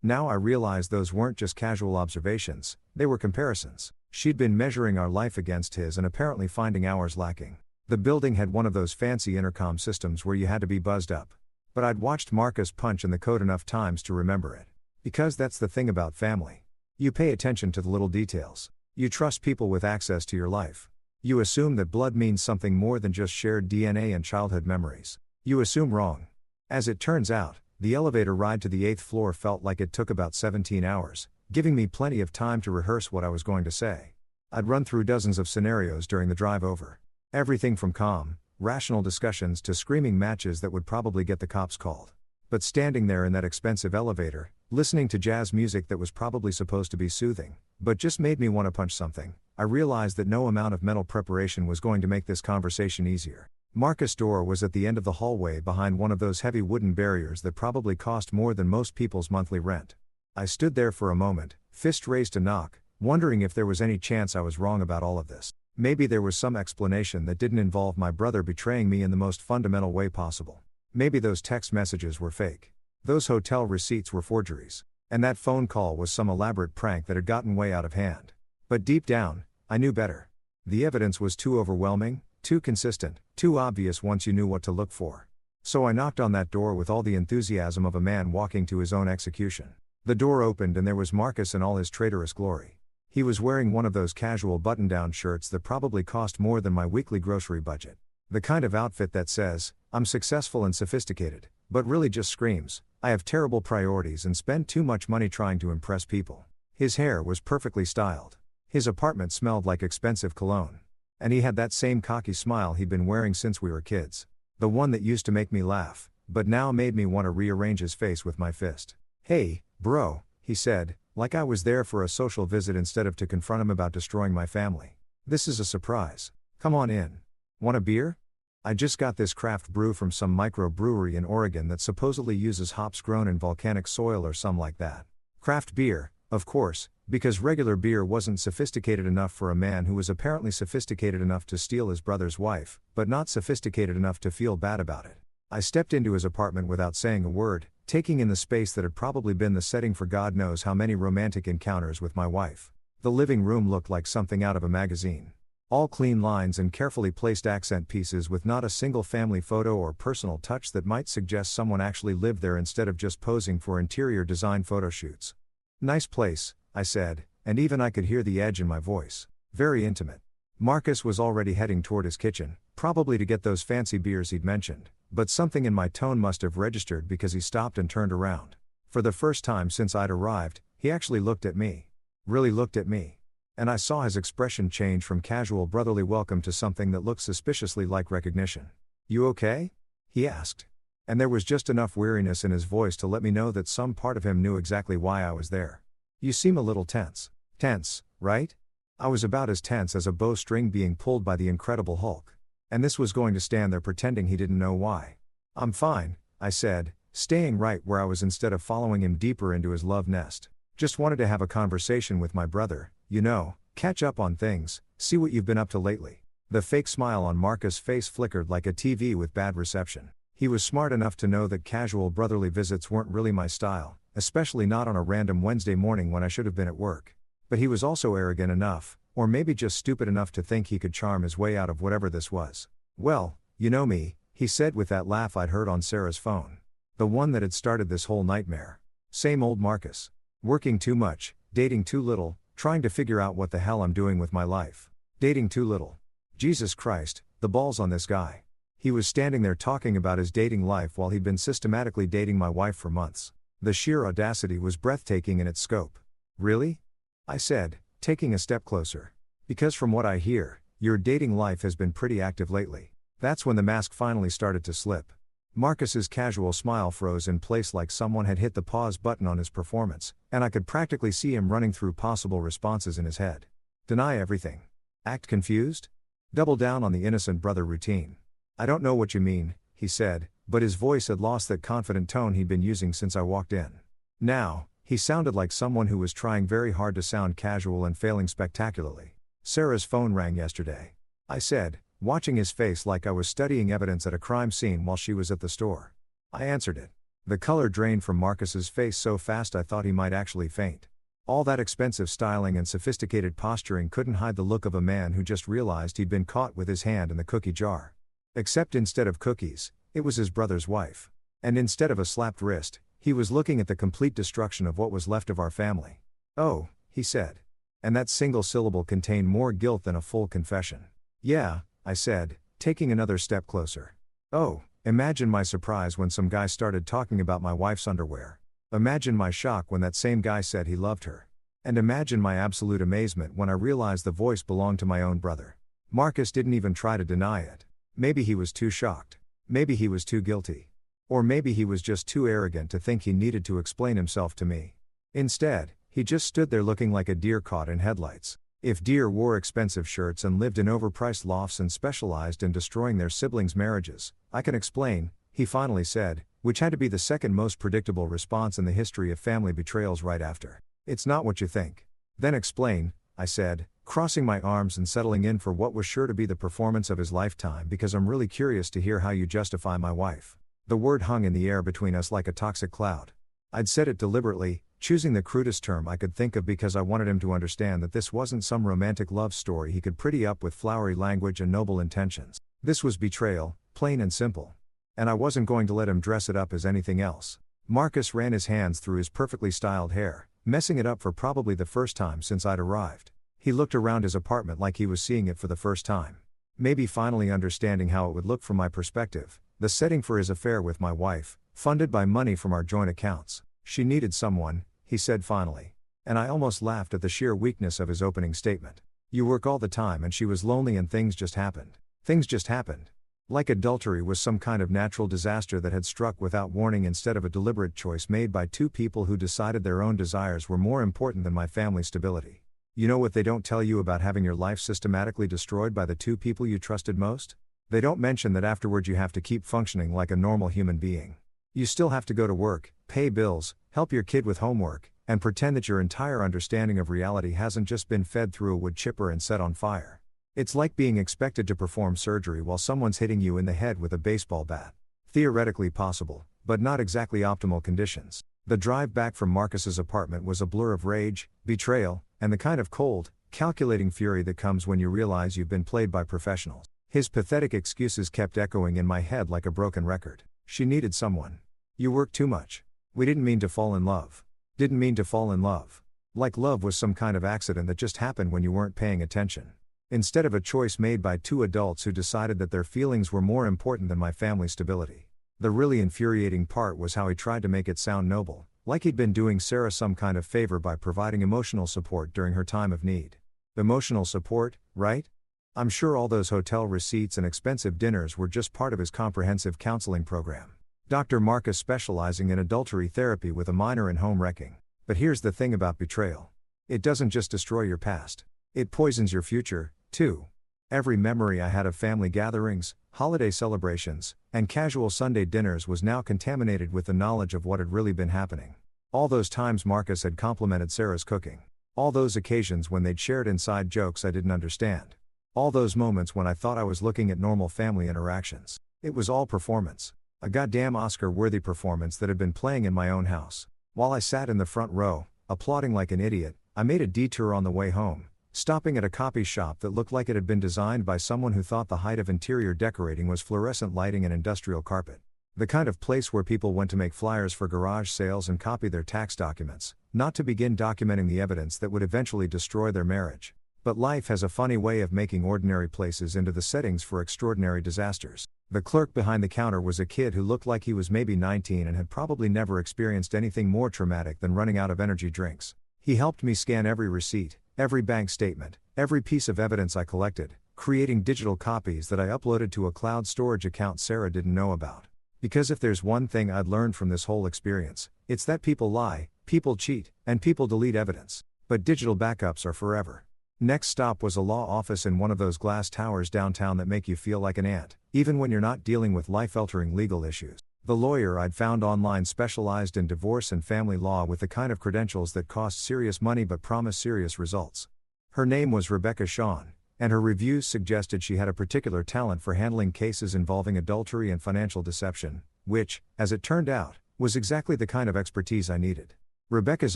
Now I realized those weren't just casual observations, they were comparisons. She'd been measuring our life against his and apparently finding ours lacking. The building had one of those fancy intercom systems where you had to be buzzed up. But I'd watched Marcus punch in the code enough times to remember it. Because that's the thing about family. You pay attention to the little details. You trust people with access to your life. You assume that blood means something more than just shared DNA and childhood memories. You assume wrong. As it turns out, the elevator ride to the 8th floor felt like it took about 17 hours, giving me plenty of time to rehearse what I was going to say. I'd run through dozens of scenarios during the drive over. Everything from calm, rational discussions to screaming matches that would probably get the cops called. But standing there in that expensive elevator, listening to jazz music that was probably supposed to be soothing, but just made me want to punch something, I realized that no amount of mental preparation was going to make this conversation easier. Marcus' door was at the end of the hallway behind one of those heavy wooden barriers that probably cost more than most people's monthly rent. I stood there for a moment, fist raised to knock, wondering if there was any chance I was wrong about all of this. Maybe there was some explanation that didn't involve my brother betraying me in the most fundamental way possible. Maybe those text messages were fake. Those hotel receipts were forgeries. And that phone call was some elaborate prank that had gotten way out of hand. But deep down, I knew better. The evidence was too overwhelming, too consistent, too obvious once you knew what to look for. So I knocked on that door with all the enthusiasm of a man walking to his own execution. The door opened and there was Marcus in all his traitorous glory. He was wearing one of those casual button-down shirts that probably cost more than my weekly grocery budget. The kind of outfit that says, "I'm successful and sophisticated," but really just screams, "I have terrible priorities and spend too much money trying to impress people." His hair was perfectly styled. His apartment smelled like expensive cologne. And he had that same cocky smile he'd been wearing since we were kids. The one that used to make me laugh, but now made me want to rearrange his face with my fist. "Hey, bro," he said, like I was there for a social visit instead of to confront him about destroying my family. "This is a surprise. Come on in. Want a beer? I just got this craft brew from some microbrewery in Oregon that supposedly uses hops grown in volcanic soil or some like that." Craft beer, of course, because regular beer wasn't sophisticated enough for a man who was apparently sophisticated enough to steal his brother's wife, but not sophisticated enough to feel bad about it. I stepped into his apartment without saying a word, taking in the space that had probably been the setting for God knows how many romantic encounters with my wife. The living room looked like something out of a magazine. All clean lines and carefully placed accent pieces with not a single family photo or personal touch that might suggest someone actually lived there instead of just posing for interior design photo shoots. "Nice place," I said, and even I could hear the edge in my voice. "Very intimate." Marcus was already heading toward his kitchen, probably to get those fancy beers he'd mentioned, but something in my tone must have registered because he stopped and turned around. For the first time since I'd arrived, he actually looked at me. Really looked at me. And I saw his expression change from casual brotherly welcome to something that looked suspiciously like recognition. "You okay?" he asked. And there was just enough weariness in his voice to let me know that some part of him knew exactly why I was there. "You seem a little tense." Tense, right? I was about as tense as a bowstring being pulled by the Incredible Hulk. And this was going to stand there pretending he didn't know why. "I'm fine," I said, staying right where I was instead of following him deeper into his love nest. "Just wanted to have a conversation with my brother, you know, catch up on things, see what you've been up to lately." The fake smile on Marcus' face flickered like a TV with bad reception. He was smart enough to know that casual brotherly visits weren't really my style, especially not on a random Wednesday morning when I should have been at work. But he was also arrogant enough, or maybe just stupid enough to think he could charm his way out of whatever this was. "Well, you know me," he said with that laugh I'd heard on Sarah's phone. The one that had started this whole nightmare. Same old Marcus. Working too much, dating too little, trying to figure out what the hell I'm doing with my life. Dating too little. Jesus Christ, the balls on this guy. He was standing there talking about his dating life while he'd been systematically dating my wife for months. The sheer audacity was breathtaking in its scope. "Really?" I said, taking a step closer. "Because from what I hear, your dating life has been pretty active lately." That's when the mask finally started to slip. Marcus's casual smile froze in place like someone had hit the pause button on his performance, and I could practically see him running through possible responses in his head. Deny everything. Act confused? Double down on the innocent brother routine. I don't know what you mean, he said, but his voice had lost that confident tone he'd been using since I walked in. Now, he sounded like someone who was trying very hard to sound casual and failing spectacularly. Sarah's phone rang yesterday, I said, watching his face like I was studying evidence at a crime scene while she was at the store. I answered it. The color drained from Marcus's face so fast I thought he might actually faint. All that expensive styling and sophisticated posturing couldn't hide the look of a man who just realized he'd been caught with his hand in the cookie jar. Except instead of cookies, it was his brother's wife. And instead of a slapped wrist, he was looking at the complete destruction of what was left of our family. Oh, he said. And that single syllable contained more guilt than a full confession. Yeah, I said, taking another step closer. Oh, imagine my surprise when some guy started talking about my wife's underwear. Imagine my shock when that same guy said he loved her. And imagine my absolute amazement when I realized the voice belonged to my own brother. Marcus didn't even try to deny it. Maybe he was too shocked. Maybe he was too guilty. Or maybe he was just too arrogant to think he needed to explain himself to me. Instead, he just stood there looking like a deer caught in headlights. If deer wore expensive shirts and lived in overpriced lofts and specialized in destroying their siblings' marriages, I can explain, he finally said, which had to be the second most predictable response in the history of family betrayals right after. It's not what you think. Then explain, I said, crossing my arms and settling in for what was sure to be the performance of his lifetime because I'm really curious to hear how you justify my wife. The word hung in the air between us like a toxic cloud. I'd said it deliberately, choosing the crudest term I could think of because I wanted him to understand that this wasn't some romantic love story he could pretty up with flowery language and noble intentions. This was betrayal, plain and simple. And I wasn't going to let him dress it up as anything else. Marcus ran his hands through his perfectly styled hair, messing it up for probably the first time since I'd arrived. He looked around his apartment like he was seeing it for the first time. Maybe finally understanding how it would look from my perspective, the setting for his affair with my wife, funded by money from our joint accounts. She needed someone, he said finally. And I almost laughed at the sheer weakness of his opening statement. You work all the time and she was lonely and things just happened. Things just happened. Like adultery was some kind of natural disaster that had struck without warning instead of a deliberate choice made by two people who decided their own desires were more important than my family's stability. You know what they don't tell you about having your life systematically destroyed by the two people you trusted most? They don't mention that afterward you have to keep functioning like a normal human being. You still have to go to work, pay bills, help your kid with homework, and pretend that your entire understanding of reality hasn't just been fed through a wood chipper and set on fire. It's like being expected to perform surgery while someone's hitting you in the head with a baseball bat. Theoretically possible, but not exactly optimal conditions. The drive back from Marcus's apartment was a blur of rage, betrayal, and the kind of cold, calculating fury that comes when you realize you've been played by professionals. His pathetic excuses kept echoing in my head like a broken record. She needed someone. You work too much. We didn't mean to fall in love. Didn't mean to fall in love. Like love was some kind of accident that just happened when you weren't paying attention. Instead of a choice made by two adults who decided that their feelings were more important than my family's stability. The really infuriating part was how he tried to make it sound noble, like he'd been doing Sarah some kind of favor by providing emotional support during her time of need. Emotional support, right? I'm sure all those hotel receipts and expensive dinners were just part of his comprehensive counseling program. Dr. Marcus specializing in adultery therapy with a minor in home wrecking. But here's the thing about betrayal. It doesn't just destroy your past. It poisons your future, too. Every memory I had of family gatherings, holiday celebrations, and casual Sunday dinners was now contaminated with the knowledge of what had really been happening. All those times Marcus had complimented Sarah's cooking. All those occasions when they'd shared inside jokes I didn't understand. All those moments when I thought I was looking at normal family interactions. It was all performance. A goddamn Oscar-worthy performance that had been playing in my own house. While I sat in the front row, applauding like an idiot, I made a detour on the way home, stopping at a copy shop that looked like it had been designed by someone who thought the height of interior decorating was fluorescent lighting and industrial carpet. The kind of place where people went to make flyers for garage sales and copy their tax documents, not to begin documenting the evidence that would eventually destroy their marriage. But life has a funny way of making ordinary places into the settings for extraordinary disasters. The clerk behind the counter was a kid who looked like he was maybe 19 and had probably never experienced anything more traumatic than running out of energy drinks. He helped me scan every receipt, every bank statement, every piece of evidence I collected, creating digital copies that I uploaded to a cloud storage account Sarah didn't know about. Because if there's one thing I'd learned from this whole experience, it's that people lie, people cheat, and people delete evidence. But digital backups are forever. Next stop was a law office in one of those glass towers downtown that make you feel like an ant, even when you're not dealing with life-altering legal issues. The lawyer I'd found online specialized in divorce and family law with the kind of credentials that cost serious money but promise serious results. Her name was Rebecca Shawn, and her reviews suggested she had a particular talent for handling cases involving adultery and financial deception, which, as it turned out, was exactly the kind of expertise I needed. Rebecca's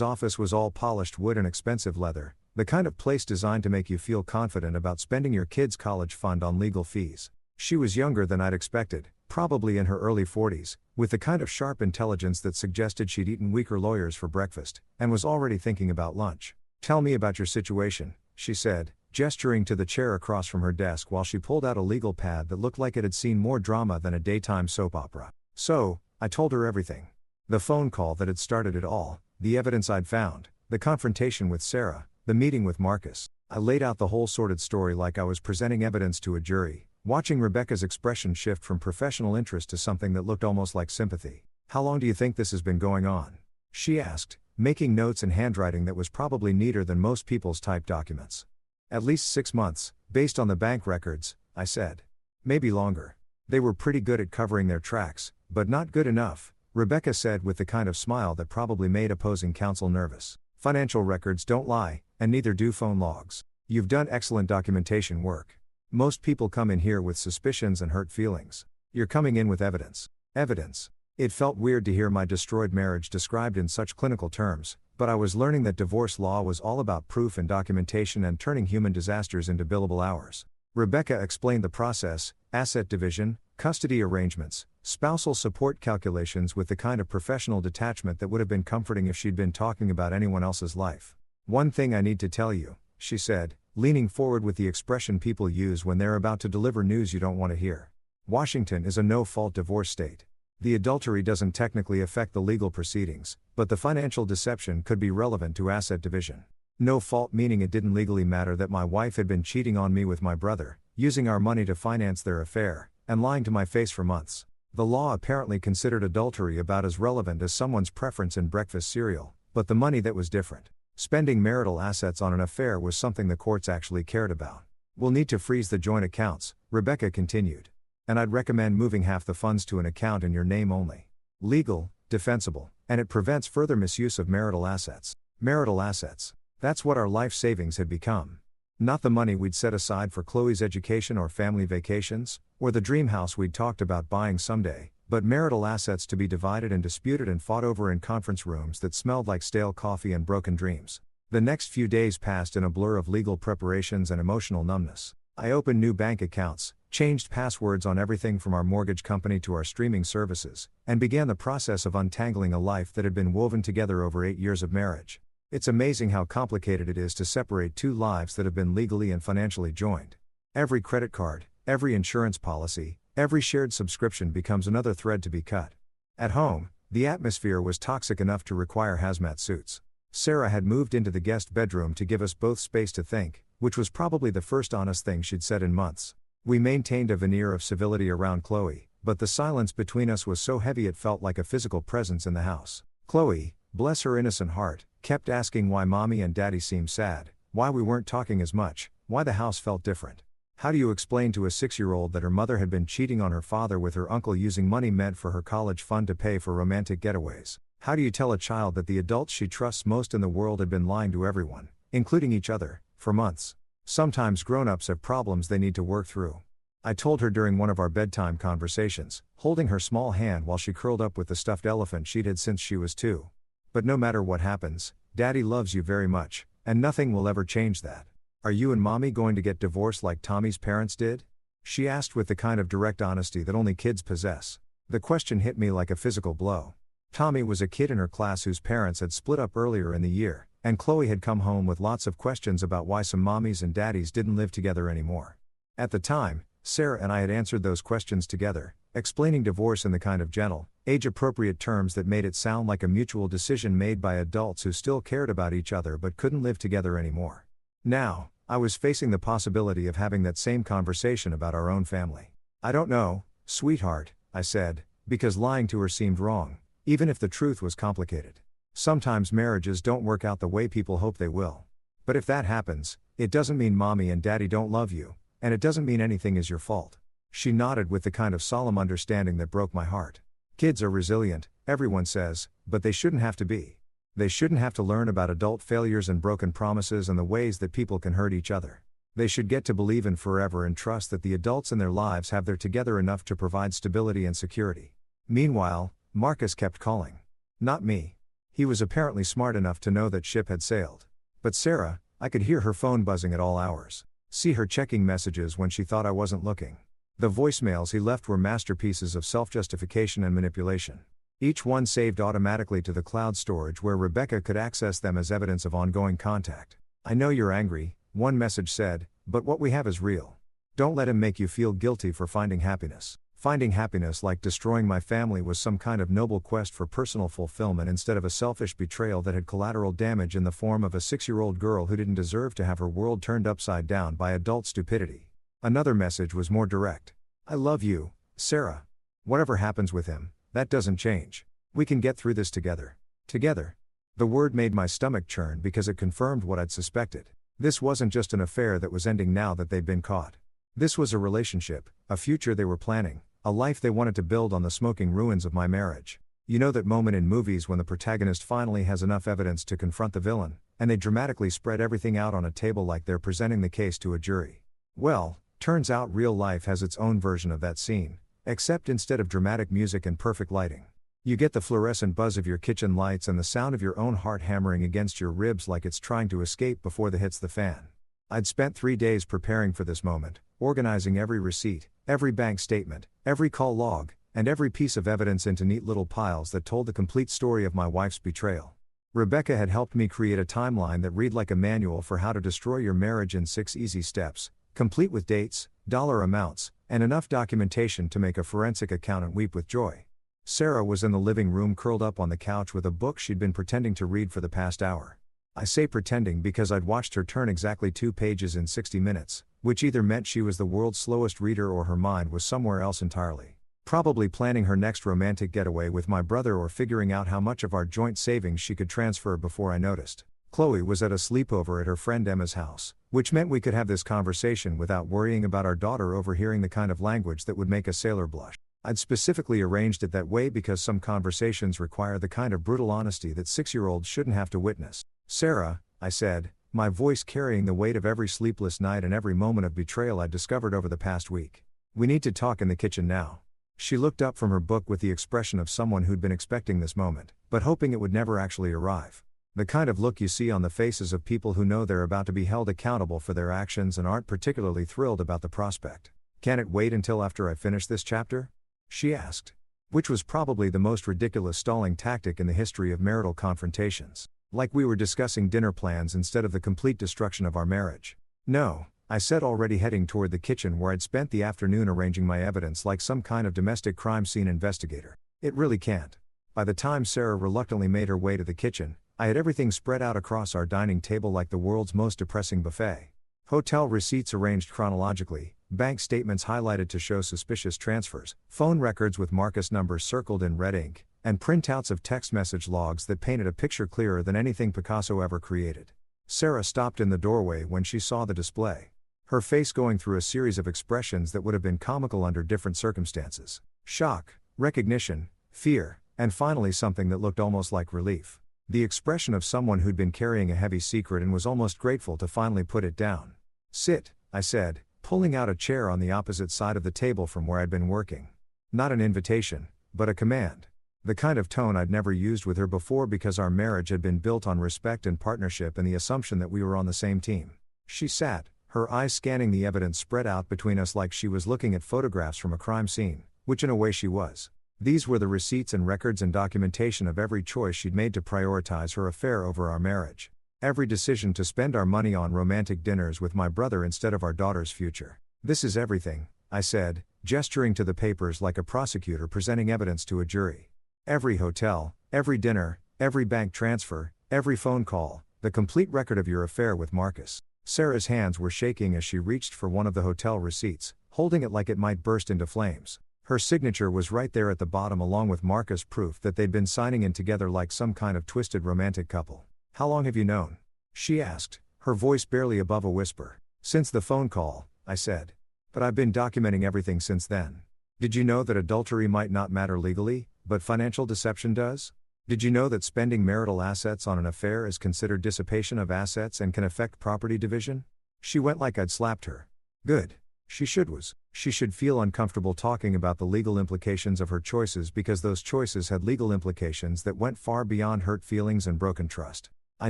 office was all polished wood and expensive leather, the kind of place designed to make you feel confident about spending your kid's college fund on legal fees. She was younger than I'd expected, probably in her early 40s, with the kind of sharp intelligence that suggested she'd eaten weaker lawyers for breakfast, and was already thinking about lunch. "Tell me about your situation," she said, gesturing to the chair across from her desk while she pulled out a legal pad that looked like it had seen more drama than a daytime soap opera. So, I told her everything. The phone call that had started it all, the evidence I'd found, the confrontation with Sarah, the meeting with Marcus. I laid out the whole sordid story like I was presenting evidence to a jury, watching Rebecca's expression shift from professional interest to something that looked almost like sympathy. "How long do you think this has been going on?" she asked, making notes in handwriting that was probably neater than most people's typed documents. "At least 6 months, based on the bank records," I said. "Maybe longer." They were pretty good at covering their tracks, but not good enough, Rebecca said with the kind of smile that probably made opposing counsel nervous. "Financial records don't lie, and neither do phone logs. You've done excellent documentation work. Most people come in here with suspicions and hurt feelings. You're coming in with evidence." Evidence. It felt weird to hear my destroyed marriage described in such clinical terms, but I was learning that divorce law was all about proof and documentation and turning human disasters into billable hours. Rebecca explained the process: asset division, custody arrangements, spousal support calculations with the kind of professional detachment that would have been comforting if she'd been talking about anyone else's life. "One thing I need to tell you," she said, leaning forward with the expression people use when they're about to deliver news you don't want to hear. "Washington is a no-fault divorce state. The adultery doesn't technically affect the legal proceedings, but the financial deception could be relevant to asset division. No fault meaning it didn't legally matter that my wife had been cheating on me with my brother, using our money to finance their affair, and lying to my face for months. The law apparently considered adultery about as relevant as someone's preference in breakfast cereal, but the money that was different. Spending marital assets on an affair was something the courts actually cared about. We'll need to freeze the joint accounts," Rebecca continued. "And I'd recommend moving half the funds to an account in your name only. Legal, defensible, and it prevents further misuse of marital assets." Marital assets. That's what our life savings had become. Not the money we'd set aside for Chloe's education or family vacations, or the dream house we'd talked about buying someday, but marital assets to be divided and disputed and fought over in conference rooms that smelled like stale coffee and broken dreams. The next few days passed in a blur of legal preparations and emotional numbness. I opened new bank accounts, changed passwords on everything from our mortgage company to our streaming services, and began the process of untangling a life that had been woven together over 8 years of marriage. It's amazing how complicated it is to separate two lives that have been legally and financially joined. Every credit card, every insurance policy, every shared subscription becomes another thread to be cut. At home, the atmosphere was toxic enough to require hazmat suits. Sarah had moved into the guest bedroom to give us both space to think, which was probably the first honest thing she'd said in months. We maintained a veneer of civility around Chloe, but the silence between us was so heavy it felt like a physical presence in the house. Chloe, bless her innocent heart, kept asking why mommy and daddy seemed sad, why we weren't talking as much, why the house felt different. How do you explain to a 6-year-old that her mother had been cheating on her father with her uncle using money meant for her college fund to pay for romantic getaways? How do you tell a child that the adults she trusts most in the world had been lying to everyone, including each other, for months? Sometimes grown-ups have problems they need to work through. I told her during one of our bedtime conversations, holding her small hand while she curled up with the stuffed elephant she'd had since she was 2. "But no matter what happens, Daddy loves you very much, and nothing will ever change that. Are you and Mommy going to get divorced like Tommy's parents did?" she asked with the kind of direct honesty that only kids possess. The question hit me like a physical blow. Tommy was a kid in her class whose parents had split up earlier in the year, and Chloe had come home with lots of questions about why some mommies and daddies didn't live together anymore. At the time, Sarah and I had answered those questions together, explaining divorce in the kind of gentle, age-appropriate terms that made it sound like a mutual decision made by adults who still cared about each other but couldn't live together anymore. Now, I was facing the possibility of having that same conversation about our own family. "I don't know, sweetheart," I said, because lying to her seemed wrong, even if the truth was complicated. Sometimes marriages don't work out the way people hope they will. But if that happens, It doesn't mean mommy and daddy don't love you, and it doesn't mean anything is your fault. She nodded with the kind of solemn understanding that broke my heart. Kids are resilient, everyone says, but they shouldn't have to be. They shouldn't have to learn about adult failures and broken promises and the ways that people can hurt each other. They should get to believe in forever and trust that the adults in their lives have their together enough to provide stability and security. Meanwhile, Marcus kept calling. Not me. He was apparently smart enough to know that ship had sailed. But Sarah, I could hear her phone buzzing at all hours. See her checking messages when she thought I wasn't looking. The voicemails he left were masterpieces of self-justification and manipulation. Each one saved automatically to the cloud storage where Rebecca could access them as evidence of ongoing contact. I know you're angry, one message said, but what we have is real. Don't let him make you feel guilty for finding happiness. Finding happiness like destroying my family was some kind of noble quest for personal fulfillment instead of a selfish betrayal that had collateral damage in the form of a 6-year-old girl who didn't deserve to have her world turned upside down by adult stupidity. Another message was more direct. I love you, Sarah. Whatever happens with him, that doesn't change. We can get through this together. Together. The word made my stomach churn because it confirmed what I'd suspected. This wasn't just an affair that was ending now that they'd been caught. This was a relationship, a future they were planning, a life they wanted to build on the smoking ruins of my marriage. You know that moment in movies when the protagonist finally has enough evidence to confront the villain, and they dramatically spread everything out on a table like they're presenting the case to a jury. Well, turns out real life has its own version of that scene, except instead of dramatic music and perfect lighting, you get the fluorescent buzz of your kitchen lights and the sound of your own heart hammering against your ribs like it's trying to escape before the hits the fan. I'd spent 3 days preparing for this moment, organizing every receipt, every bank statement, every call log, and every piece of evidence into neat little piles that told the complete story of my wife's betrayal. Rebecca had helped me create a timeline that read like a manual for how to destroy your marriage in 6 easy steps, complete with dates, dollar amounts, and enough documentation to make a forensic accountant weep with joy. Sarah was in the living room curled up on the couch with a book she'd been pretending to read for the past hour. I say pretending because I'd watched her turn exactly 2 pages in 60 minutes, which either meant she was the world's slowest reader or her mind was somewhere else entirely. Probably planning her next romantic getaway with my brother or figuring out how much of our joint savings she could transfer before I noticed. Chloe was at a sleepover at her friend Emma's house, which meant we could have this conversation without worrying about our daughter overhearing the kind of language that would make a sailor blush. I'd specifically arranged it that way because some conversations require the kind of brutal honesty that 6-year-olds shouldn't have to witness. Sarah, I said, my voice carrying the weight of every sleepless night and every moment of betrayal I'd discovered over the past week. We need to talk in the kitchen now. She looked up from her book with the expression of someone who'd been expecting this moment, but hoping it would never actually arrive. The kind of look you see on the faces of people who know they're about to be held accountable for their actions and aren't particularly thrilled about the prospect. Can it wait until after I finish this chapter? She asked. Which was probably the most ridiculous stalling tactic in the history of marital confrontations. Like we were discussing dinner plans instead of the complete destruction of our marriage. No, I said, already heading toward the kitchen where I'd spent the afternoon arranging my evidence like some kind of domestic crime scene investigator. It really can't. By the time Sarah reluctantly made her way to the kitchen, I had everything spread out across our dining table like the world's most depressing buffet. Hotel receipts arranged chronologically, bank statements highlighted to show suspicious transfers, phone records with Marcus numbers circled in red ink, and printouts of text message logs that painted a picture clearer than anything Picasso ever created. Sarah stopped in the doorway when she saw the display. Her face going through a series of expressions that would have been comical under different circumstances. Shock, recognition, fear, and finally something that looked almost like relief. The expression of someone who'd been carrying a heavy secret and was almost grateful to finally put it down. Sit, I said, pulling out a chair on the opposite side of the table from where I'd been working. Not an invitation, but a command. The kind of tone I'd never used with her before because our marriage had been built on respect and partnership and the assumption that we were on the same team. She sat, her eyes scanning the evidence spread out between us like she was looking at photographs from a crime scene, which in a way she was. These were the receipts and records and documentation of every choice she'd made to prioritize her affair over our marriage. Every decision to spend our money on romantic dinners with my brother instead of our daughter's future. This is everything, I said, gesturing to the papers like a prosecutor presenting evidence to a jury. Every hotel, every dinner, every bank transfer, every phone call, the complete record of your affair with Marcus. Sarah's hands were shaking as she reached for one of the hotel receipts, holding it like it might burst into flames. Her signature was right there at the bottom along with Marcus' proof that they'd been signing in together like some kind of twisted romantic couple. How long have you known? She asked, her voice barely above a whisper. Since the phone call, I said. But I've been documenting everything since then. Did you know that adultery might not matter legally, but financial deception does? Did you know that spending marital assets on an affair is considered dissipation of assets and can affect property division? She went like I'd slapped her. Good. She should feel uncomfortable talking about the legal implications of her choices because those choices had legal implications that went far beyond hurt feelings and broken trust. I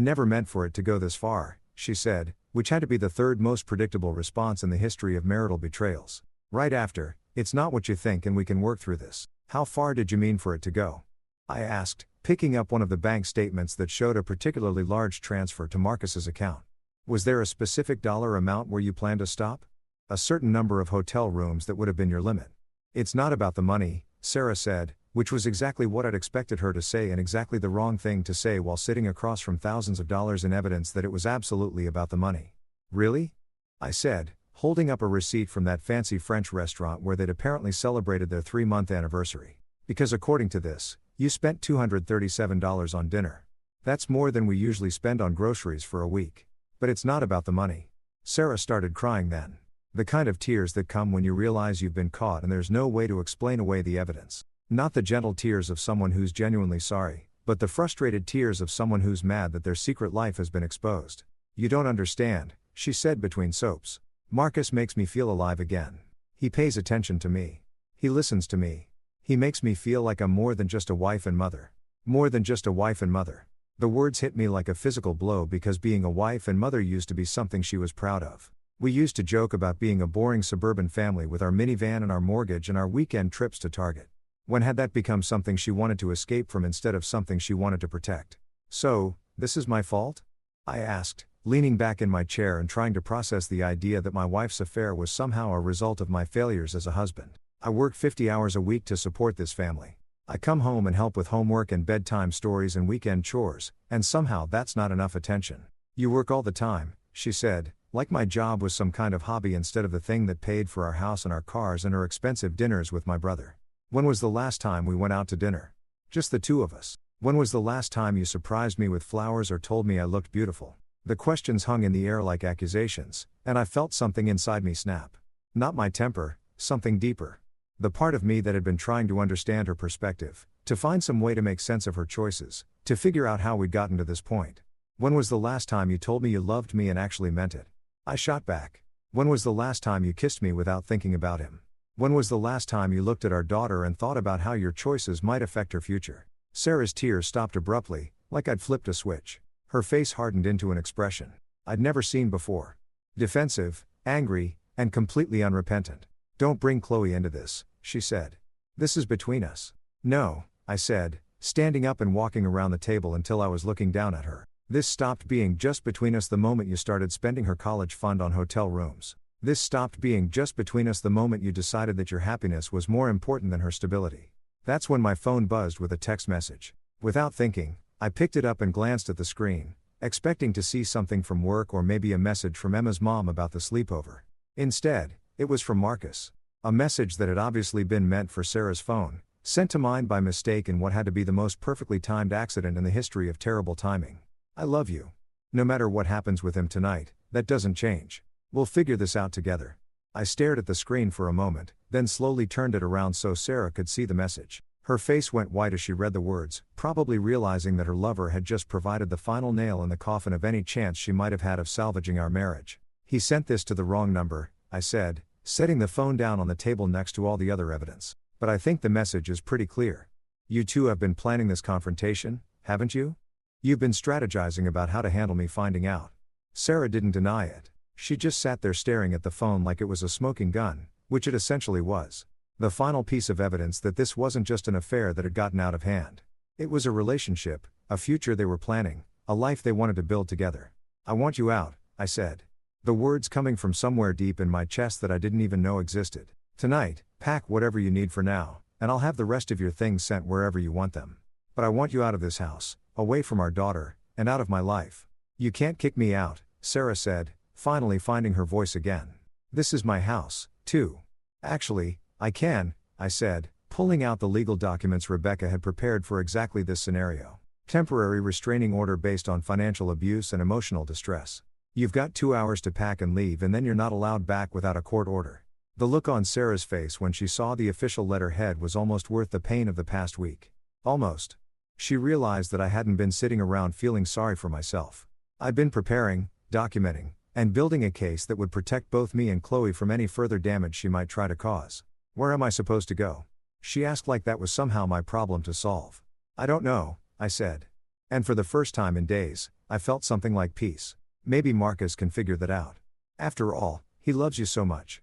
never meant for it to go this far, she said, which had to be the third most predictable response in the history of marital betrayals. Right after, it's not what you think and we can work through this. How far did you mean for it to go? I asked, picking up one of the bank statements that showed a particularly large transfer to Marcus's account. Was there a specific dollar amount where you planned to stop? A certain number of hotel rooms that would have been your limit. It's not about the money, Sarah said, which was exactly what I'd expected her to say and exactly the wrong thing to say while sitting across from thousands of dollars in evidence that it was absolutely about the money. Really? I said, holding up a receipt from that fancy French restaurant where they'd apparently celebrated their 3-month anniversary. Because according to this, you spent $237 on dinner. That's more than we usually spend on groceries for a week. But it's not about the money. Sarah started crying then. The kind of tears that come when you realize you've been caught and there's no way to explain away the evidence. Not the gentle tears of someone who's genuinely sorry, but the frustrated tears of someone who's mad that their secret life has been exposed. You don't understand, she said between soaps. Marcus makes me feel alive again. He pays attention to me. He listens to me. He makes me feel like I'm more than just a wife and mother. More than just a wife and mother. The words hit me like a physical blow because being a wife and mother used to be something she was proud of. We used to joke about being a boring suburban family with our minivan and our mortgage and our weekend trips to Target. When had that become something she wanted to escape from instead of something she wanted to protect? So, this is my fault? I asked, leaning back in my chair and trying to process the idea that my wife's affair was somehow a result of my failures as a husband. I work 50 hours a week to support this family. I come home and help with homework and bedtime stories and weekend chores, and somehow that's not enough attention. You work all the time, she said, like my job was some kind of hobby instead of the thing that paid for our house and our cars and our expensive dinners with my brother. When was the last time we went out to dinner? Just the two of us. When was the last time you surprised me with flowers or told me I looked beautiful? The questions hung in the air like accusations, and I felt something inside me snap. Not my temper, something deeper. The part of me that had been trying to understand her perspective, to find some way to make sense of her choices, to figure out how we'd gotten to this point. When was the last time you told me you loved me and actually meant it? I shot back. When was the last time you kissed me without thinking about him? When was the last time you looked at our daughter and thought about how your choices might affect her future? Sarah's tears stopped abruptly, like I'd flipped a switch. Her face hardened into an expression I'd never seen before. Defensive, angry, and completely unrepentant. Don't bring Chloe into this, she said. This is between us. No, I said, standing up and walking around the table until I was looking down at her. This stopped being just between us the moment you started spending her college fund on hotel rooms. This stopped being just between us the moment you decided that your happiness was more important than her stability. That's when my phone buzzed with a text message. Without thinking, I picked it up and glanced at the screen, expecting to see something from work or maybe a message from Emma's mom about the sleepover. Instead, it was from Marcus. A message that had obviously been meant for Sarah's phone, sent to mine by mistake in what had to be the most perfectly timed accident in the history of terrible timing. I love you. No matter what happens with him tonight, that doesn't change. We'll figure this out together. I stared at the screen for a moment, then slowly turned it around so Sarah could see the message. Her face went white as she read the words, probably realizing that her lover had just provided the final nail in the coffin of any chance she might have had of salvaging our marriage. He sent this to the wrong number, I said, setting the phone down on the table next to all the other evidence. But I think the message is pretty clear. You two have been planning this confrontation, haven't you? You've been strategizing about how to handle me finding out. Sarah didn't deny it. She just sat there staring at the phone like it was a smoking gun, which it essentially was. The final piece of evidence that this wasn't just an affair that had gotten out of hand. It was a relationship, a future they were planning, a life they wanted to build together. I want you out, I said. The words coming from somewhere deep in my chest that I didn't even know existed. Tonight, pack whatever you need for now, and I'll have the rest of your things sent wherever you want them. But I want you out of this house, away from our daughter, and out of my life. You can't kick me out, Sarah said, finally finding her voice again. This is my house, too. Actually, I can, I said, pulling out the legal documents Rebecca had prepared for exactly this scenario. Temporary restraining order based on financial abuse and emotional distress. You've got 2 hours to pack and leave, and then you're not allowed back without a court order. The look on Sarah's face when she saw the official letterhead was almost worth the pain of the past week. Almost. She realized that I hadn't been sitting around feeling sorry for myself. I'd been preparing, documenting, and building a case that would protect both me and Chloe from any further damage she might try to cause. Where am I supposed to go? She asked like that was somehow my problem to solve. I don't know, I said. And for the first time in days, I felt something like peace. Maybe Marcus can figure that out. After all, he loves you so much.